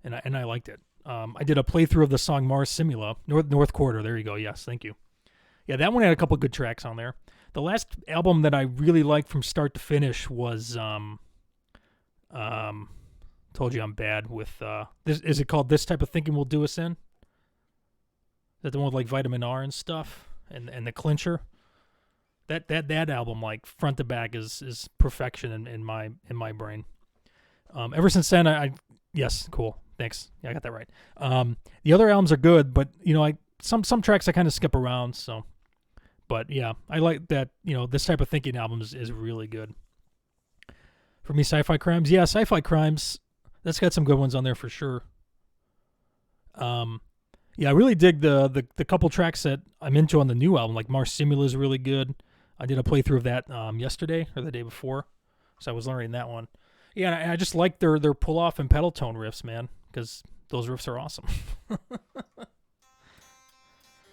And I liked it. I did a playthrough of the song Mars Simula, North Corridor. There you go. Yes, thank you. Yeah, that one had a couple good tracks on there. The last album that I really liked from start to finish was told you I'm bad with this. Is it called This Type of Thinking Will Do Us In? Is that the one with like Vitamin R and stuff and the clincher? That album, like front to back, is perfection in my brain. Ever since then, I yes, cool, thanks. Yeah, I got that right. The other albums are good, but you know, some tracks I kind of skip around. So, but yeah, I like that. You know, This Type of Thinking album is really good. For me, Sci-Fi Crimes, yeah, Sci-Fi Crimes, that's got some good ones on there for sure. Yeah, I really dig the couple tracks that I'm into on the new album, like Mars Simula is really good. I did a playthrough of that yesterday or the day before, so I was learning that one. Yeah, and I just like their pull-off and pedal tone riffs, man, because those riffs are awesome.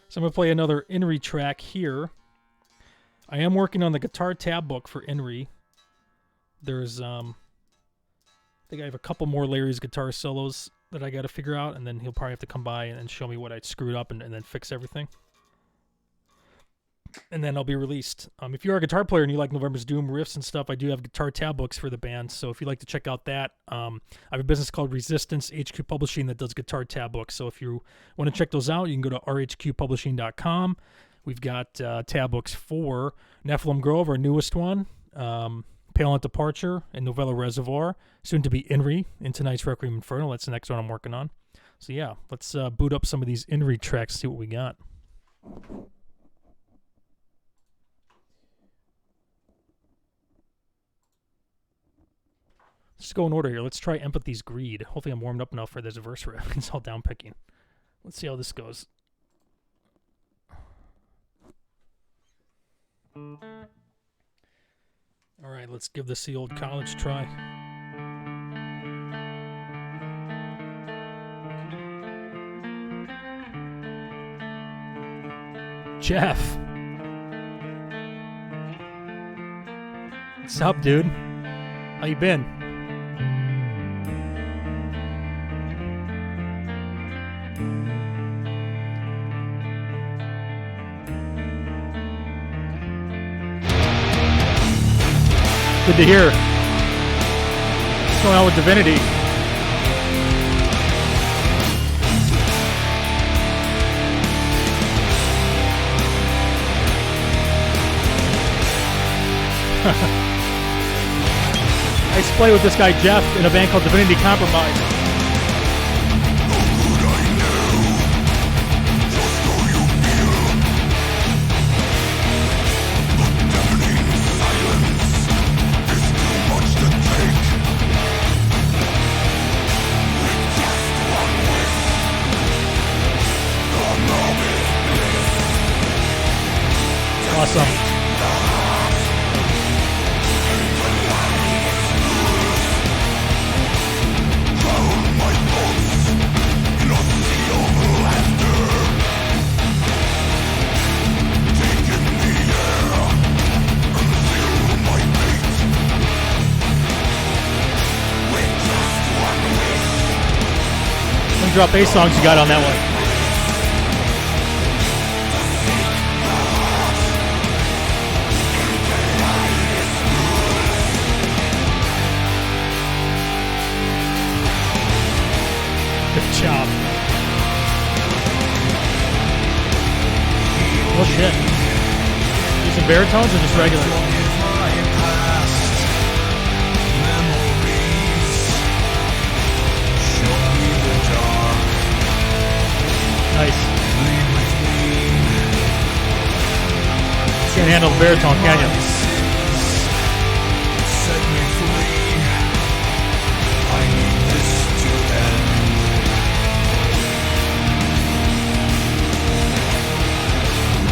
So I'm going to play another Inri track here. I am working on the guitar tab book for Inri. There's, I think I have a couple more Larry's guitar solos that I got to figure out, and then he'll probably have to come by and show me what I screwed up and then fix everything. And then I'll be released. If you are a guitar player and you like November's Doom riffs and stuff, I do have guitar tab books for the band. So if you'd like to check out that, I have a business called Resistance HQ Publishing that does guitar tab books. So if you want to check those out, you can go to rhqpublishing.com. We've got tab books for Nephilim Grove, our newest one, Pale on Departure, and Novella Reservoir, soon to be Inri, In Tonight's Requiem Infernal. That's the next one I'm working on. So yeah, let's boot up some of these Inri tracks, see what we got. Let's go in order here. Let's try Empathy's Greed. Hopefully I'm warmed up enough for this verse riff. It's all down picking. Let's see how this goes. All right, let's give this the old college try. Jeff. What's up, dude? How you been? Good to hear. What's going on with Divinity? I used to play with this guy Jeff in a band called Divinity Compromise. Awesome. many drop bass songs you got on that one? Good job. Oh shit. Using baritones or just regular? Nice. Can't handle the baritone, can you? Set me free. I need this to end.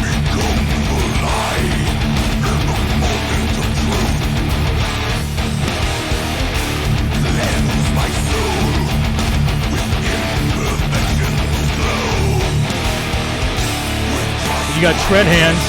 Become the light in the moment of truth. Cleanse my soul with imperfections glow. You got shred hands.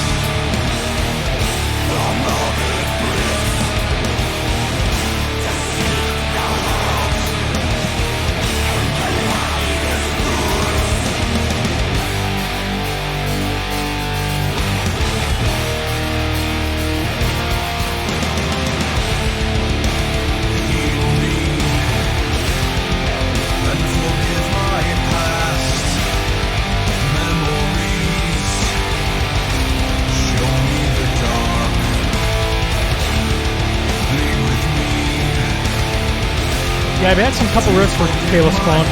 Yeah, I've had some couple riffs for Kahless Clone.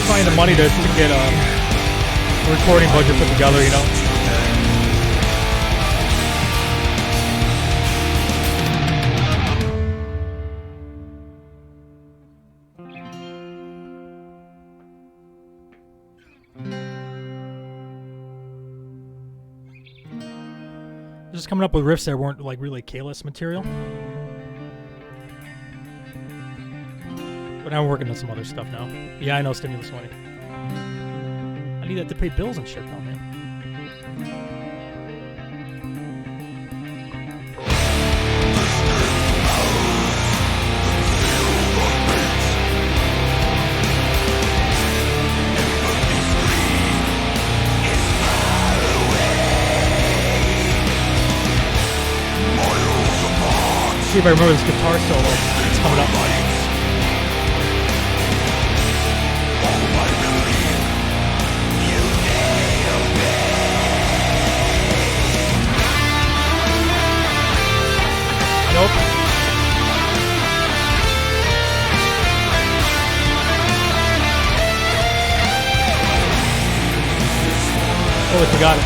Find the money to get a recording budget put together, you know. Just coming up with riffs that weren't like really Kahless material. But now I'm working on some other stuff now. Yeah, I know, stimulus money. I need that to pay bills and shit though, man. See if I remember this guitar solo. It's coming up. Nope. Oh, I forgot it.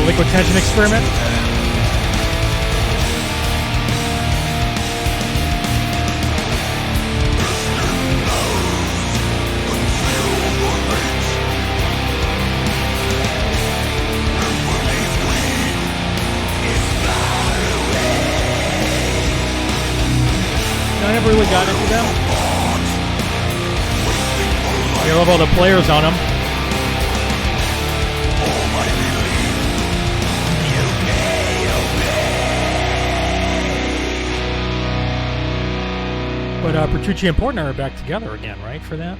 Liquid tension experiment. I never really got into them. I love all the players on them. But Petrucci and Portner are back together again, right, for that?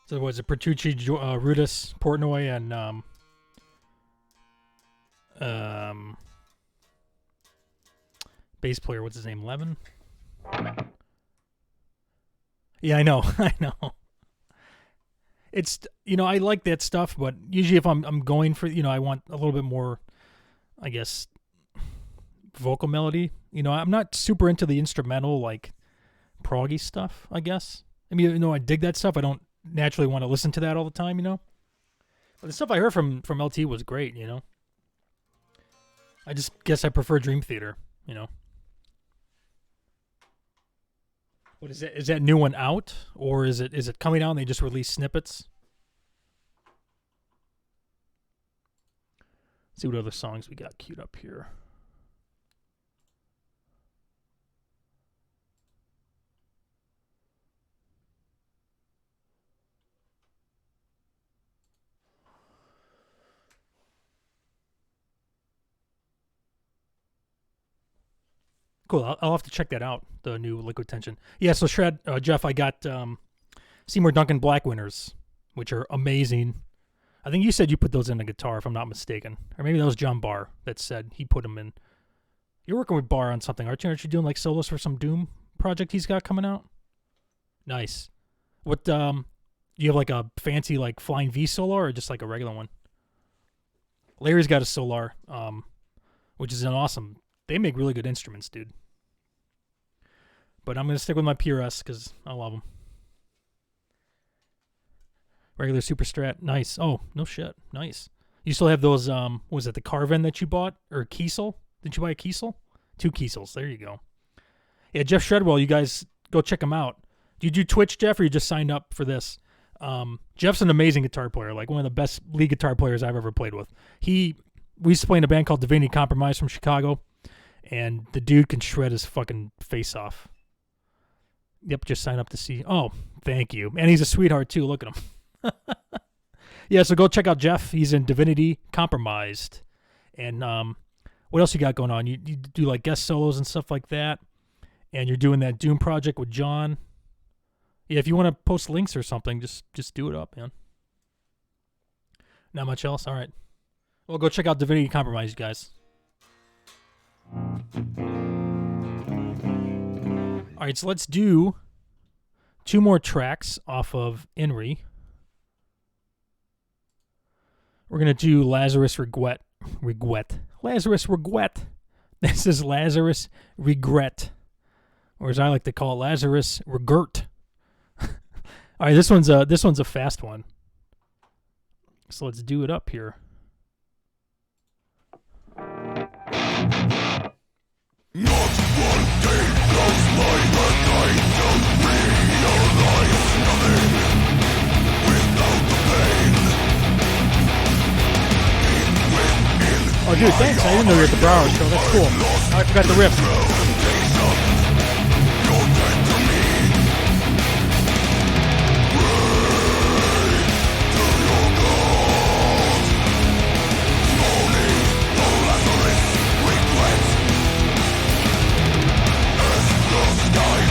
So was it Petrucci, Rudis, Portnoy, and bass player, what's his name, Levin? Yeah, I know, I know. it's, I like that stuff, but usually if I'm going for, I want a little bit more, I guess, vocal melody. I'm not super into the instrumental, like, proggy stuff, I guess. I mean, I dig that stuff. I don't naturally want to listen to that all the time, But the stuff I heard from LT was great, I just guess I prefer Dream Theater, What is that? Is that new one out, or is it coming out and they just release snippets? Let's see what other songs we got queued up here. Cool. I'll have to check that out. The new Liquid Tension. Yeah. So Shred, Jeff, I got Seymour Duncan Black Winners, which are amazing. I think you said you put those in a guitar, if I'm not mistaken, or maybe that was John Barr that said he put them in. You're working with Barr on something, aren't you? Aren't you doing like solos for some Doom project he's got coming out? Nice. What? Do you have like a fancy like Flying V Solar or just like a regular one? Larry's got a Solar, which is an awesome. They make really good instruments, dude. But I'm going to stick with my PRS because I love them. Regular Super Strat. Nice. Oh, no shit. Nice. You still have those, was it the Carvin that you bought? Or Kiesel? Did you buy a Kiesel? 2 Kiesels. There you go. Yeah, Jeff Shredwell, you guys go check him out. Do you do Twitch, Jeff, or you just signed up for this? Jeff's an amazing guitar player. Like one of the best lead guitar players I've ever played with. We used to play in a band called Divinity Compromise from Chicago. And the dude can shred his fucking face off. Yep, just sign up to see. Oh, thank you. And he's a sweetheart, too. Look at him. Yeah, so go check out Jeff. He's in Divinity Compromised. And what else you got going on? You do, like, guest solos and stuff like that. And you're doing that Doom project with John. Yeah, if you want to post links or something, just do it up, man. Not much else? All right. Well, go check out Divinity Compromised, guys. All right, so let's do 2 more tracks off of Inri. We're going to do Lazarus Regret. Lazarus Regret. This is Lazarus Regret. Or as I like to call it, Lazarus Regret. All right, this one's a fast one. So let's do it up here. Not one day goes by that I don't realize nothing without the pain. Oh, dude, thanks. I didn't know you were at the Broward show. That's cool. Oh, I forgot the riff. I die.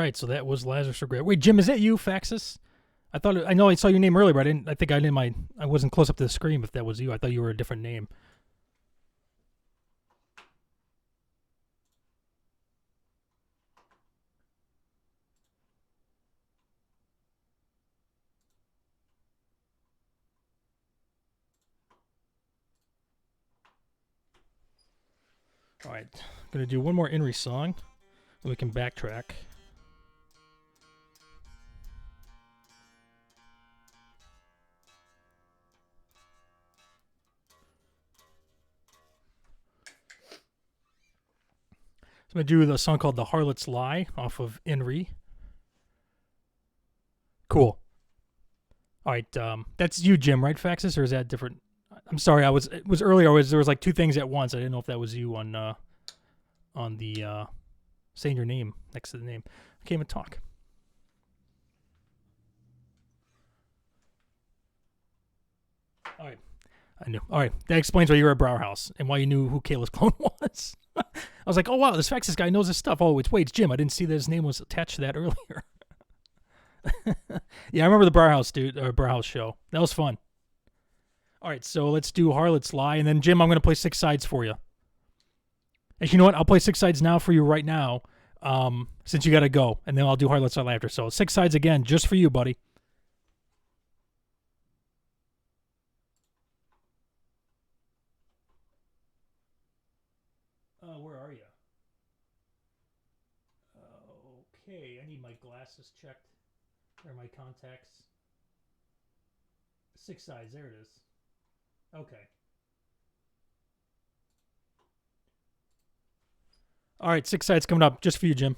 right, so that was Lazarus Regret. Wait, Jim, is that you, Faxus? I know I saw your name earlier, but I wasn't close up to the screen if that was you. I thought you were a different name. All right, I'm gonna do one more Inri song, and we can backtrack. So I'm gonna do the song called "The Harlot's Lie" off of Inri. Cool. All right, that's you, Jim, right, Faxus, or is that different? I'm sorry, it was earlier. There was like two things at once. I didn't know if that was you on the saying your name next to the name. I can't even talk. All right, I knew. All right, that explains why you were at Brauhaus and why you knew who Kahless Clone was. I was like, oh wow, this Faxus guy knows his stuff. Oh, it's Jim. I didn't see that his name was attached to that earlier. Yeah, I remember the Brauhaus show. That was fun. All right, so let's do Harlot's Lie, and then Jim, I'm going to play 6 sides for you. Actually, you know what? I'll play 6 sides now for you right now, since you got to go, and then I'll do Harlot's Lie after. So 6 sides again, just for you, buddy. Where are you? Okay, I need my glasses checked. Or my contacts. 6 sides, there it is. Okay. All right, 6 sides coming up just for you, Jim.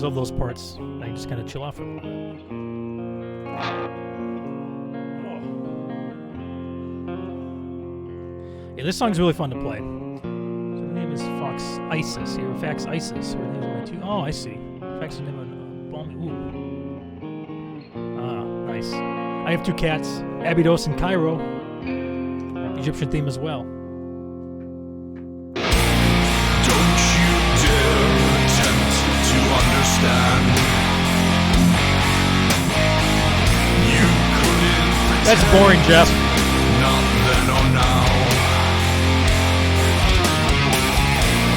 love those parts. I can just kind of chill out for a little bit. Yeah, this song's really fun to play. So her name is Fox Isis here. Fax Isis. Her names are my two. Oh, I see. Fax is the name of Balmy. Ooh. Ah, nice. I have two cats, Abydos and Cairo. Egyptian theme as well. Don't you dare attempt to understand. You couldn't pretend. That's boring, Jeff. Not then or now.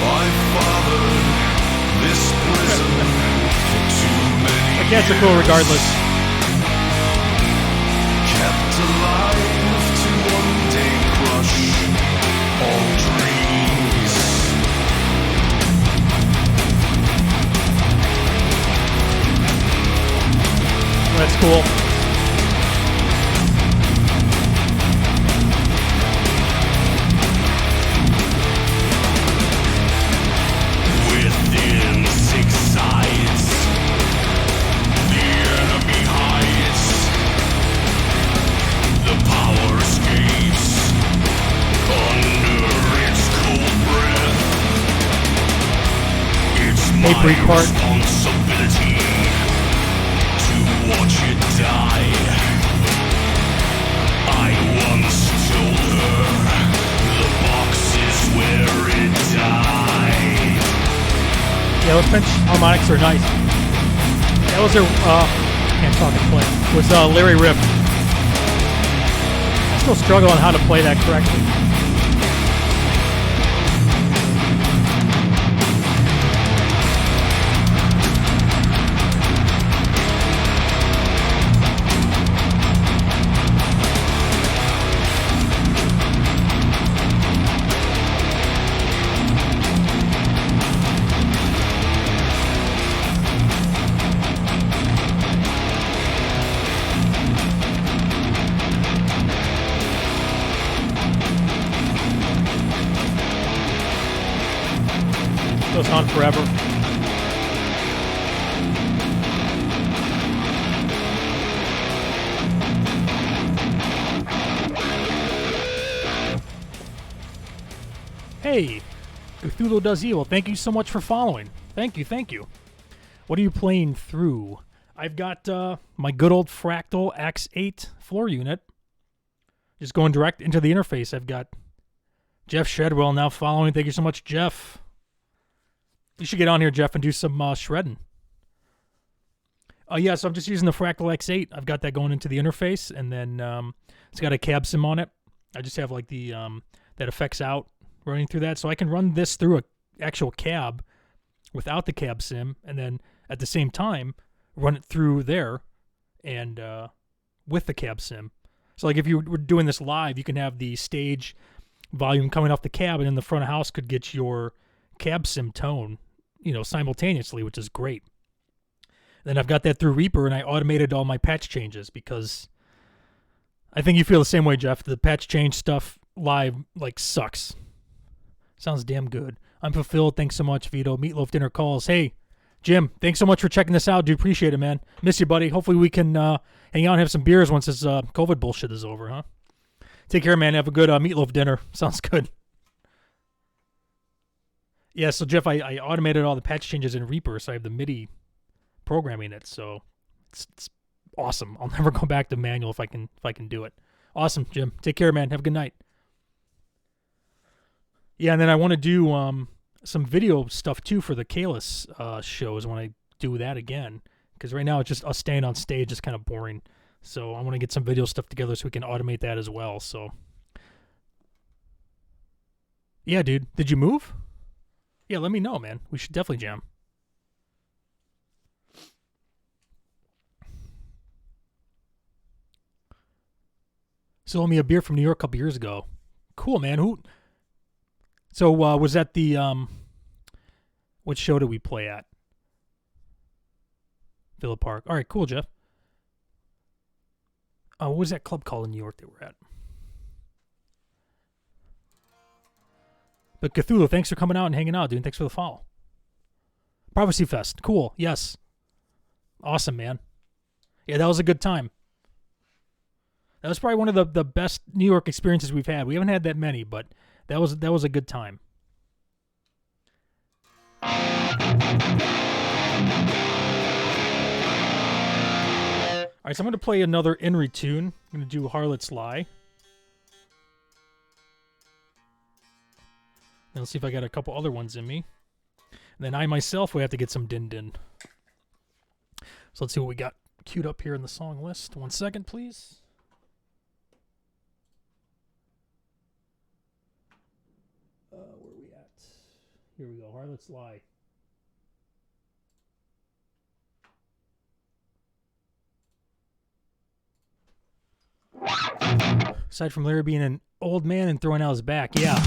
I fathered this prison for too many The cats are cool regardless. Kept alive to one day crush all dreams. That's cool. Within 6 sides, the enemy hides. The power escapes under its cold breath. It's Hey, my Breakheart. responsibility to watch it die. I once told her the box is where it died. Yeah, those French harmonics are nice. That was their, can't talk and play. Was Larry Riff. I still struggle on how to play that correctly. Goes on forever. Hey, Cthulhu Does Evil. Thank you so much for following. Thank you, thank you. What are you playing through? I've got my good old Fractal X8 floor unit. Just going direct into the interface. I've got Jeff Shredwell now following. Thank you so much, Jeff. You should get on here, Jeff, and do some shredding. Yeah, so I'm just using the Fractal X8. I've got that going into the interface, and then it's got a cab sim on it. I just have like the that effects out running through that, so I can run this through a actual cab without the cab sim, and then at the same time run it through there and with the cab sim. So like if you were doing this live, you can have the stage volume coming off the cab, and then the front of house could get your cab sim tone, simultaneously, which is great. Then I've got that through Reaper, and I automated all my patch changes because I think you feel the same way, Jeff. The patch change stuff live sucks. Sounds damn good. I'm fulfilled. Thanks so much, Vito. Meatloaf Dinner Calls. Hey, Jim, thanks so much for checking this out, dude. Appreciate it, man. Miss you, buddy. Hopefully we can hang out and have some beers once this COVID bullshit is over, huh? Take care, man. Have a good meatloaf dinner. Sounds good. Yeah, so Jeff, I automated all the patch changes in Reaper, so I have the MIDI programming it. So it's awesome. I'll never go back to manual if I can do it. Awesome, Jim. Take care, man. Have a good night. Yeah, and then I want to do some video stuff too for the Kahless shows when I do that again, because right now it's just us staying on stage is kind of boring. So I want to get some video stuff together so we can automate that as well. So yeah, dude, did you move? Yeah, let me know, man. We should definitely jam. Sold me a beer from New York a couple years ago. Cool, man. So was that the what show did we play at? Villa Park. All right, cool, Jeff. What was that club called in New York that we're at? But Cthulhu, thanks for coming out and hanging out, dude. Thanks for the follow. Prophecy Fest. Cool. Yes. Awesome, man. Yeah, that was a good time. That was probably one of the best New York experiences we've had. We haven't had that many, but that was a good time. All right, so I'm going to play another Inri tune. I'm going to do Harlot's Lie. And let's see if I got a couple other ones in me. And then I myself will have to get some Din Din. So let's see what we got queued up here in the song list. 1 second, please. Where are we at? Here we go. Harlot's Lie. Aside from Larry being an old man and throwing out his back, yeah.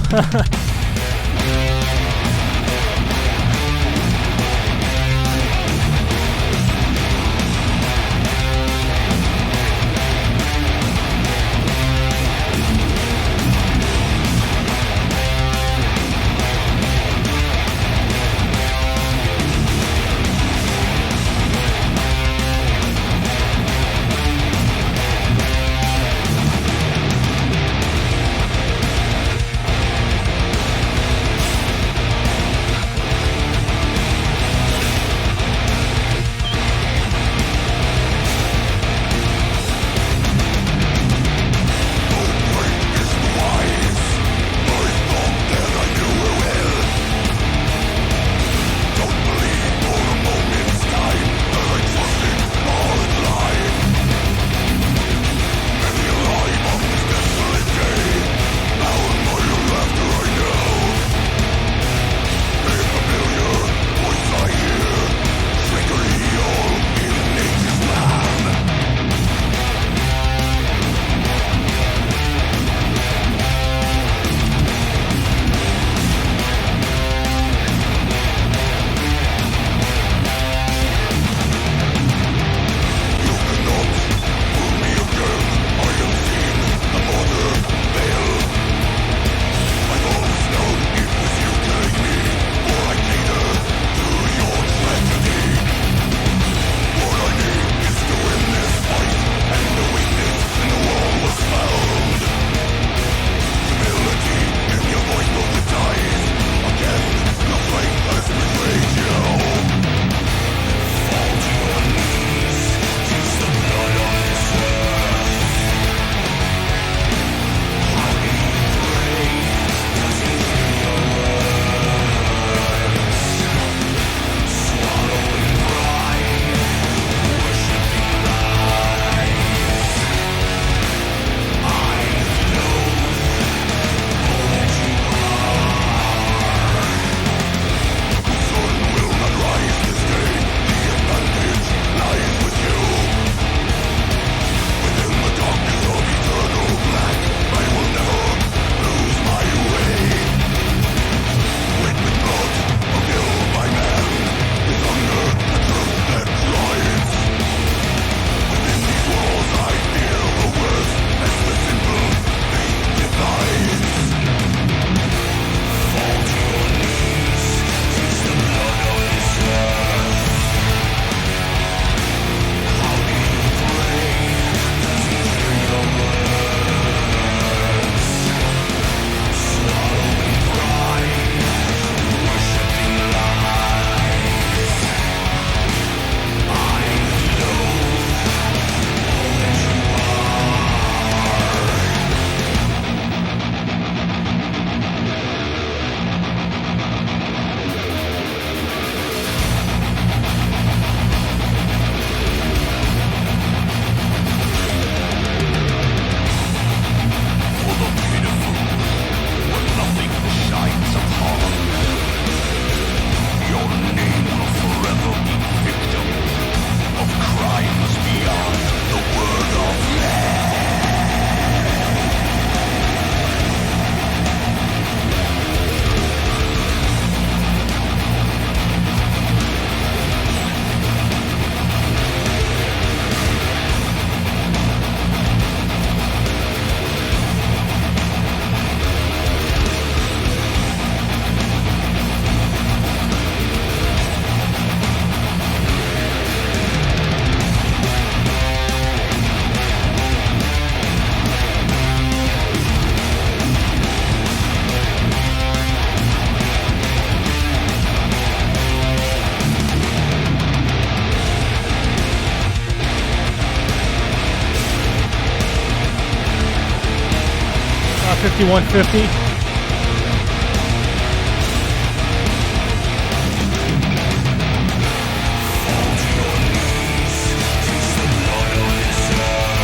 5150.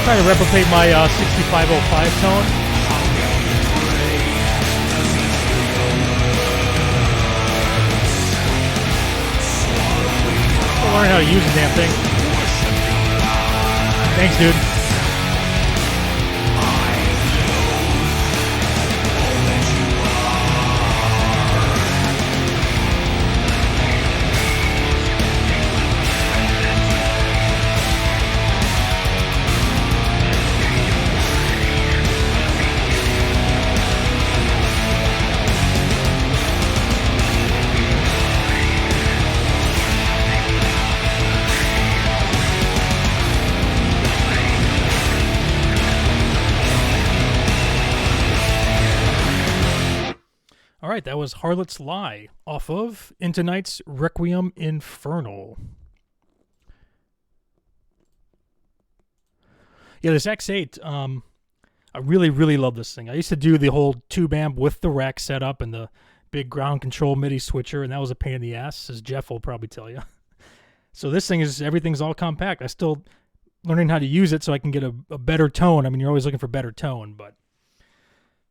Trying to replicate my 6505 tone. I'll learn how to use the damn thing. Thanks, dude. Alright, that was Harlot's Lie off of Into Night's Requiem Infernal. Yeah, this X8, I really, really love this thing. I used to do the whole tube amp with the rack setup and the big ground control MIDI switcher, and that was a pain in the ass, as Jeff will probably tell you. So this thing is, everything's all compact. I still learning how to use it so I can get a better tone. I mean, you're always looking for better tone, but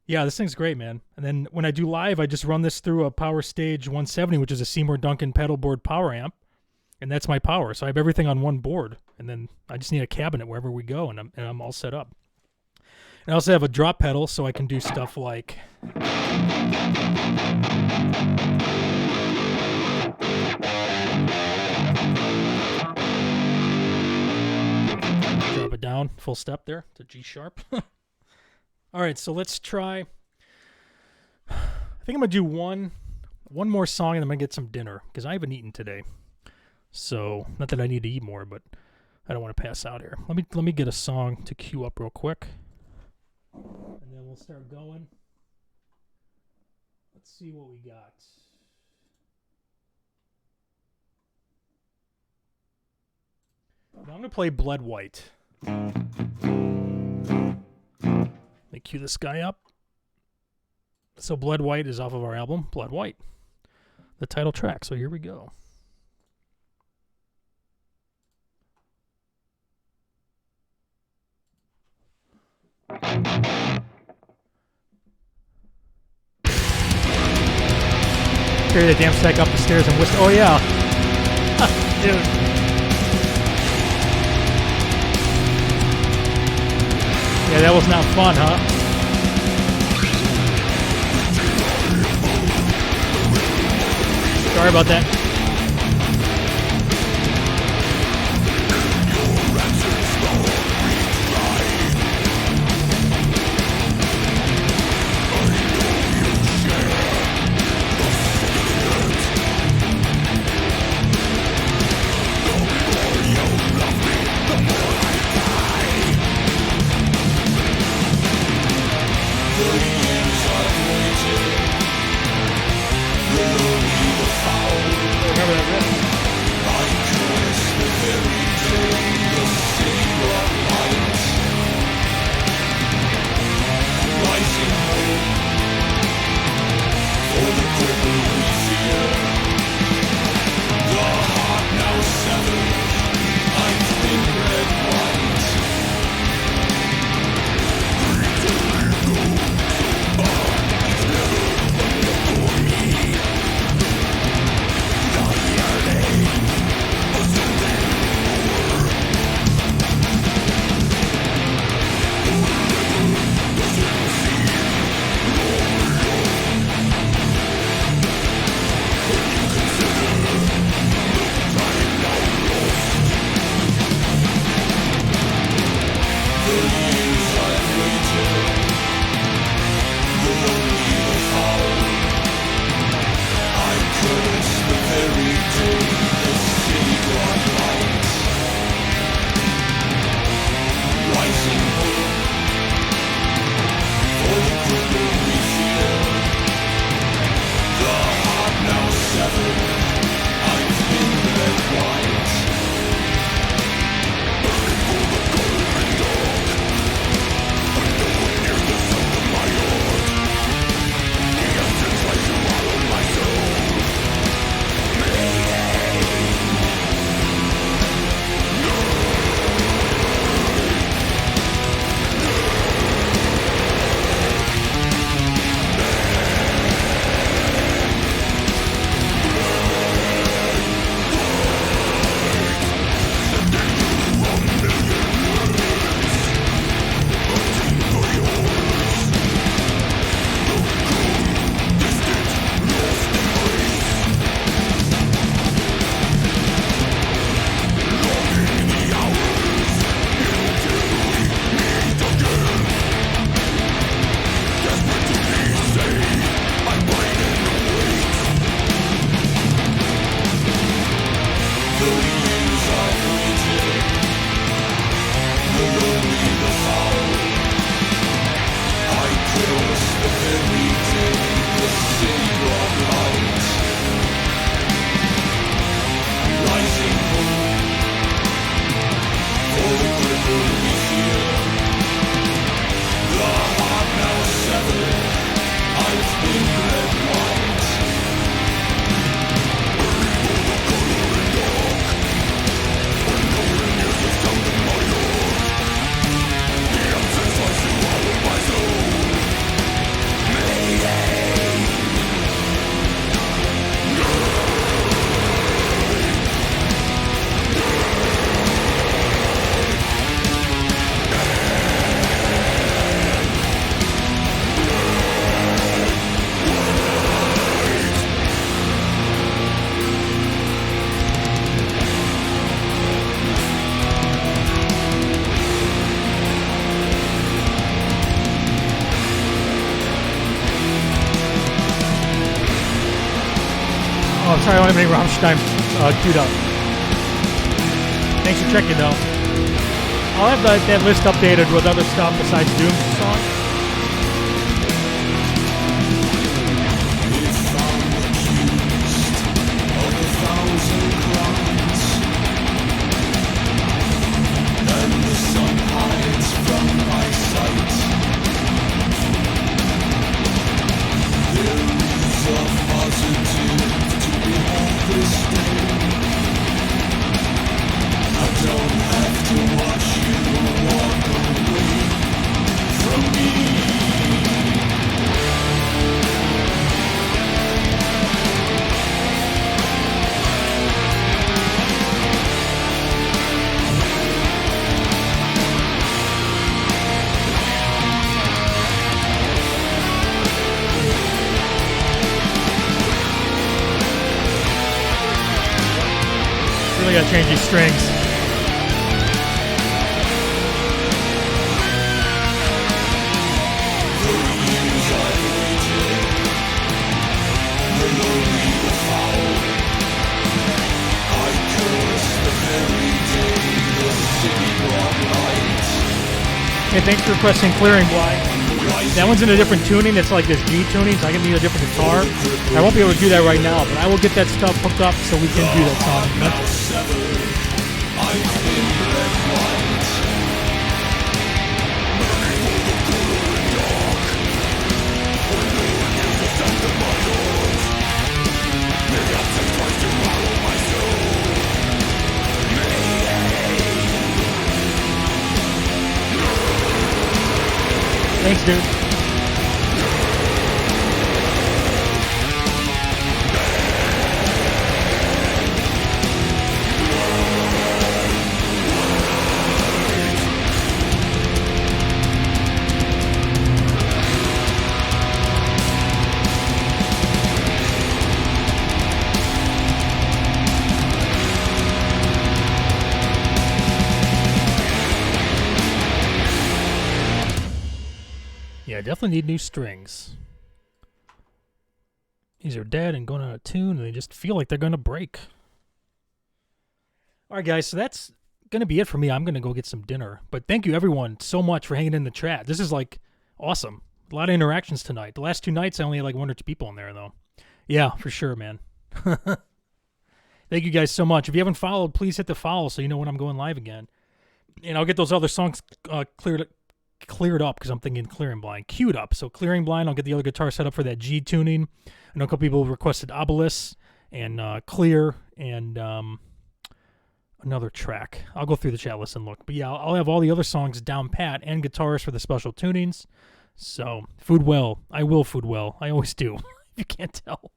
yeah, this thing's great, man. And then when I do live, I just run this through a Power Stage 170, which is a Seymour Duncan pedal board power amp, and that's my power. So I have everything on one board, and then I just need a cabinet wherever we go, and I'm all set up. And I also have a drop pedal, so I can do stuff like drop it down, full step there to G sharp. All right, so let's try. I think I'm gonna do one more song, and I'm gonna get some dinner because I haven't eaten today. So not that I need to eat more, but I don't want to pass out here. Let me get a song to cue up real quick, and then we'll start going. Let's see what we got. Now I'm gonna play Bled White. Let me cue this guy up. So Bled White is off of our album, Bled White, the title track. So here we go. Carry the damn stack up the stairs and whistle. Oh yeah. Dude. Yeah, that was not fun, huh? Sorry about that. I'm sorry, I don't have any Rammstein queued up. Thanks for checking, though. I'll have that list updated with other stuff besides Doom song. Really gotta change these strings. Hey, thanks for requesting Clearing Blind. That one's in a different tuning. It's like this G tuning, so I can need a different guitar. I won't be able to do that right now, but I will get that stuff hooked up so we can do that song. Thanks, dude. Yeah, definitely need new strings. These are dead and going out of tune, and they just feel like they're going to break. All right, guys, so that's going to be it for me. I'm going to go get some dinner. But thank you, everyone, so much for hanging in the chat. This is, like, awesome. A lot of interactions tonight. The last 2 nights, I only had, like, 1 or 2 people in there, though. Yeah, for sure, man. Thank you guys so much. If you haven't followed, please hit the follow so you know when I'm going live again. And I'll get those other songs cleared up because I'm thinking Clearing Blind. Queued up. So Clearing Blind, I'll get the other guitar set up for that G tuning. I know a couple people requested Obelisk and Clear and another track. I'll go through the chat list and look. But yeah, I'll have all the other songs down pat and guitars for the special tunings. So food well. I will food well. I always do. You can't tell.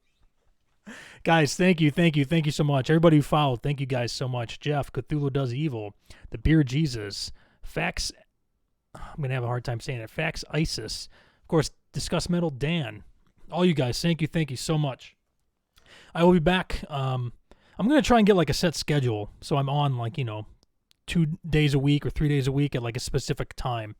Guys, thank you so much. Everybody who followed, thank you guys so much. Jeff, Cthulhu Does Evil, The Beer Jesus, Fax, I'm going to have a hard time saying it, Fax Isis, of course, Discuss Metal Dan. All you guys, thank you so much. I will be back. I'm going to try and get like a set schedule, so I'm on like, 2 days a week or 3 days a week at like a specific time.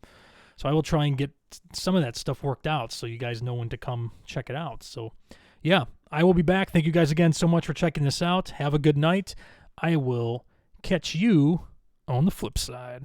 So I will try and get some of that stuff worked out so you guys know when to come check it out. So yeah, I will be back. Thank you guys again so much for checking this out. Have a good night. I will catch you on the flip side.